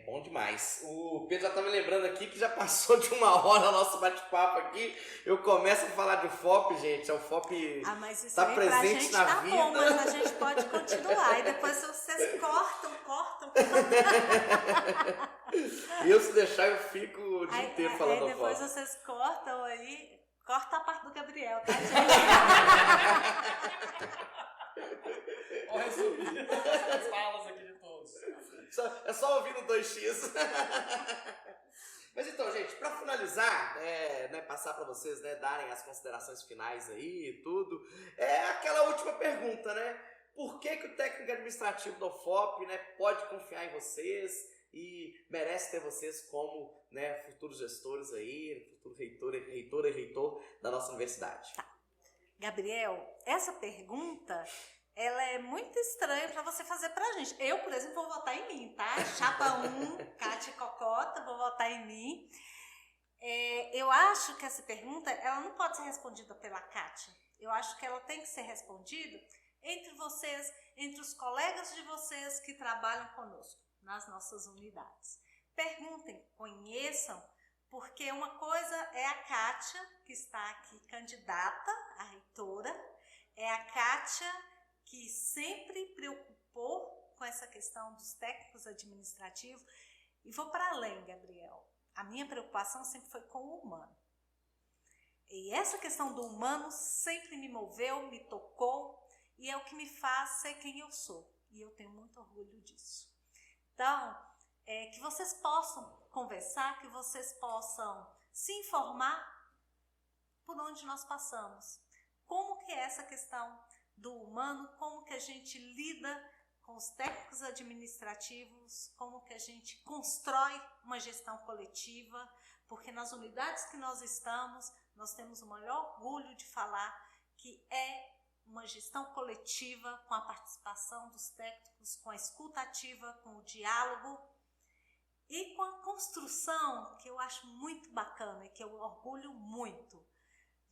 Bom demais. O Pedro já está me lembrando aqui que já passou de 1 hora o nosso bate-papo aqui. Eu começo a falar de FOP, gente. O FOP está presente na vida. Bom, mas a gente pode continuar. E depois vocês cortam. E eu, se deixar, eu fico o dia inteiro falando do FOP. Depois vocês cortam aí. Corta a parte do Gabriel, tá, gente? Vou resumir as falas aqui de todos. É só ouvir no 2x. Mas então, gente, para finalizar, passar para vocês, né, darem as considerações finais aí e tudo, aquela última pergunta, né? Por que o técnico administrativo da UFOP, né, pode confiar em vocês e merece ter vocês como, né, futuros gestores aí, futuro reitora e reitor da nossa universidade? Tá. Gabriel, essa pergunta, ela é muito estranha para você fazer pra gente. Eu, por exemplo, vou votar em mim, tá? Chapa 1, Cátia Cocota, vou votar em mim. Eu acho que essa pergunta, ela não pode ser respondida pela Cátia. Eu acho que ela tem que ser respondida entre vocês, entre os colegas de vocês que trabalham conosco. nas nossas unidades. Perguntem, conheçam, porque uma coisa é a Kátia, que está aqui candidata a reitora, é a Kátia que sempre preocupou com essa questão dos técnicos administrativos. E vou para além, Gabriel. A minha preocupação sempre foi com o humano. E essa questão do humano sempre me moveu, me tocou, e é o que me faz ser quem eu sou. E eu tenho muito orgulho disso. Então, que vocês possam conversar, que vocês possam se informar por onde nós passamos. Como que é essa questão do humano, como que a gente lida com os técnicos administrativos, como que a gente constrói uma gestão coletiva, porque nas unidades que nós estamos, nós temos o maior orgulho de falar que é uma gestão coletiva com a participação dos técnicos, com a escuta ativa, com o diálogo e com a construção, que eu acho muito bacana e que eu orgulho muito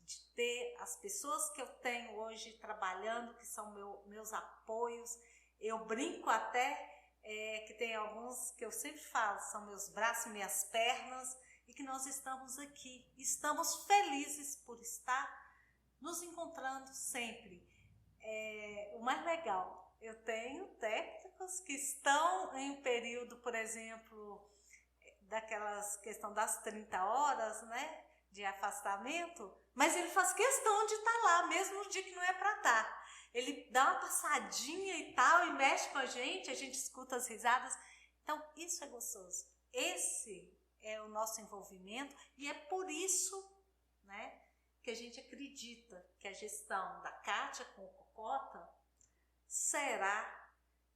de ter as pessoas que eu tenho hoje trabalhando, que são meus apoios. Eu brinco até que tem alguns que eu sempre falo, são meus braços e minhas pernas, e que nós estamos aqui. Estamos felizes por estar nos encontrando sempre. O mais legal, eu tenho técnicos que estão em um período, por exemplo, daquelas questão das 30 horas, né, de afastamento, mas ele faz questão de estar lá, mesmo no dia que não é para estar. Ele dá uma passadinha e tal, e mexe com a gente escuta as risadas. Então, isso é gostoso. Esse é o nosso envolvimento, e é por isso, né, que a gente acredita que a gestão da Kátia com o Cocota será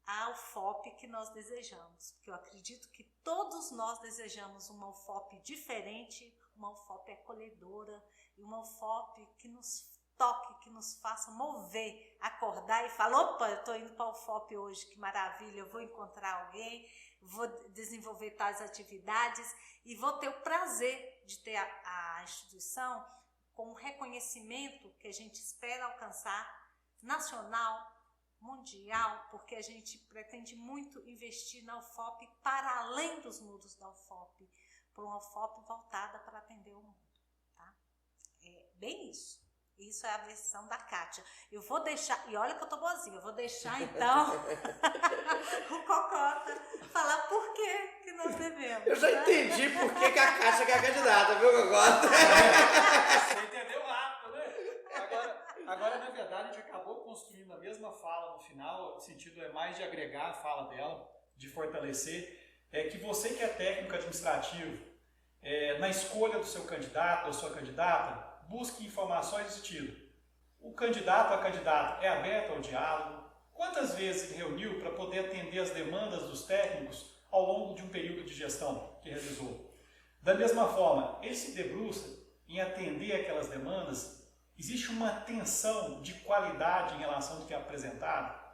a UFOP que nós desejamos. Porque eu acredito que todos nós desejamos uma UFOP diferente, uma UFOP acolhedora, e uma UFOP que nos toque, que nos faça mover, acordar e falar, opa, eu estou indo para a UFOP hoje, que maravilha, eu vou encontrar alguém, vou desenvolver tais atividades e vou ter o prazer de ter a instituição com um reconhecimento que a gente espera alcançar, nacional, mundial, porque a gente pretende muito investir na UFOP para além dos muros da UFOP, para uma UFOP voltada para atender o mundo. Tá? É bem isso. Isso é a versão da Kátia. Eu vou deixar, e olha que eu tô boazinha, eu vou deixar então o Cocota falar por que nós devemos. Eu já entendi por que a Kátia é a candidata, viu, Cocota? Você entendeu rápido, né? Agora, na verdade, a gente acabou construindo a mesma fala no final, o sentido é mais de agregar a fala dela, de fortalecer, que você que é técnico administrativo, na escolha do seu candidato, da sua candidata, busque informações desse tipo. O candidato ou a candidata é aberto ao diálogo? Quantas vezes ele reuniu para poder atender as demandas dos técnicos ao longo de um período de gestão que realizou? Da mesma forma, ele se debruça em atender aquelas demandas? Existe uma tensão de qualidade em relação ao que é apresentado?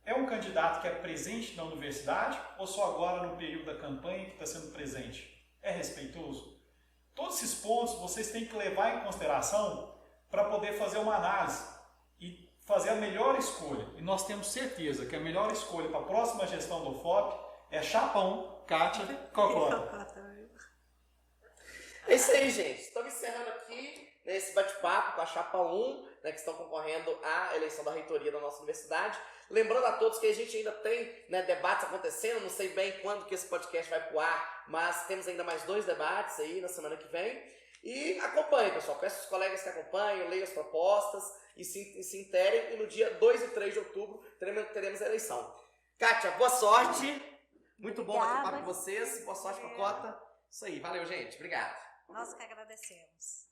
É um candidato que é presente na universidade ou só agora no período da campanha que está sendo presente? É respeitoso? Todos esses pontos vocês têm que levar em consideração para poder fazer uma análise e fazer a melhor escolha. E nós temos certeza que a melhor escolha para a próxima gestão do UFOP é Chapa 1, Kátia Cocota. É isso aí, gente. Estamos encerrando aqui esse bate-papo com a Chapa 1, né, que estão concorrendo à eleição da reitoria da nossa universidade. Lembrando a todos que a gente ainda tem, né, debates acontecendo, não sei bem quando que esse podcast vai pro ar, mas temos ainda mais 2 debates aí na semana que vem. E acompanhe, pessoal, peço os colegas que acompanhem, leiam as propostas e se interem. E no dia 2 e 3 de outubro teremos a eleição. Kátia, boa sorte. Muito bom bater papo com vocês. Boa sorte, Cocota. Isso aí, valeu, gente. Obrigado. Nós que agradecemos.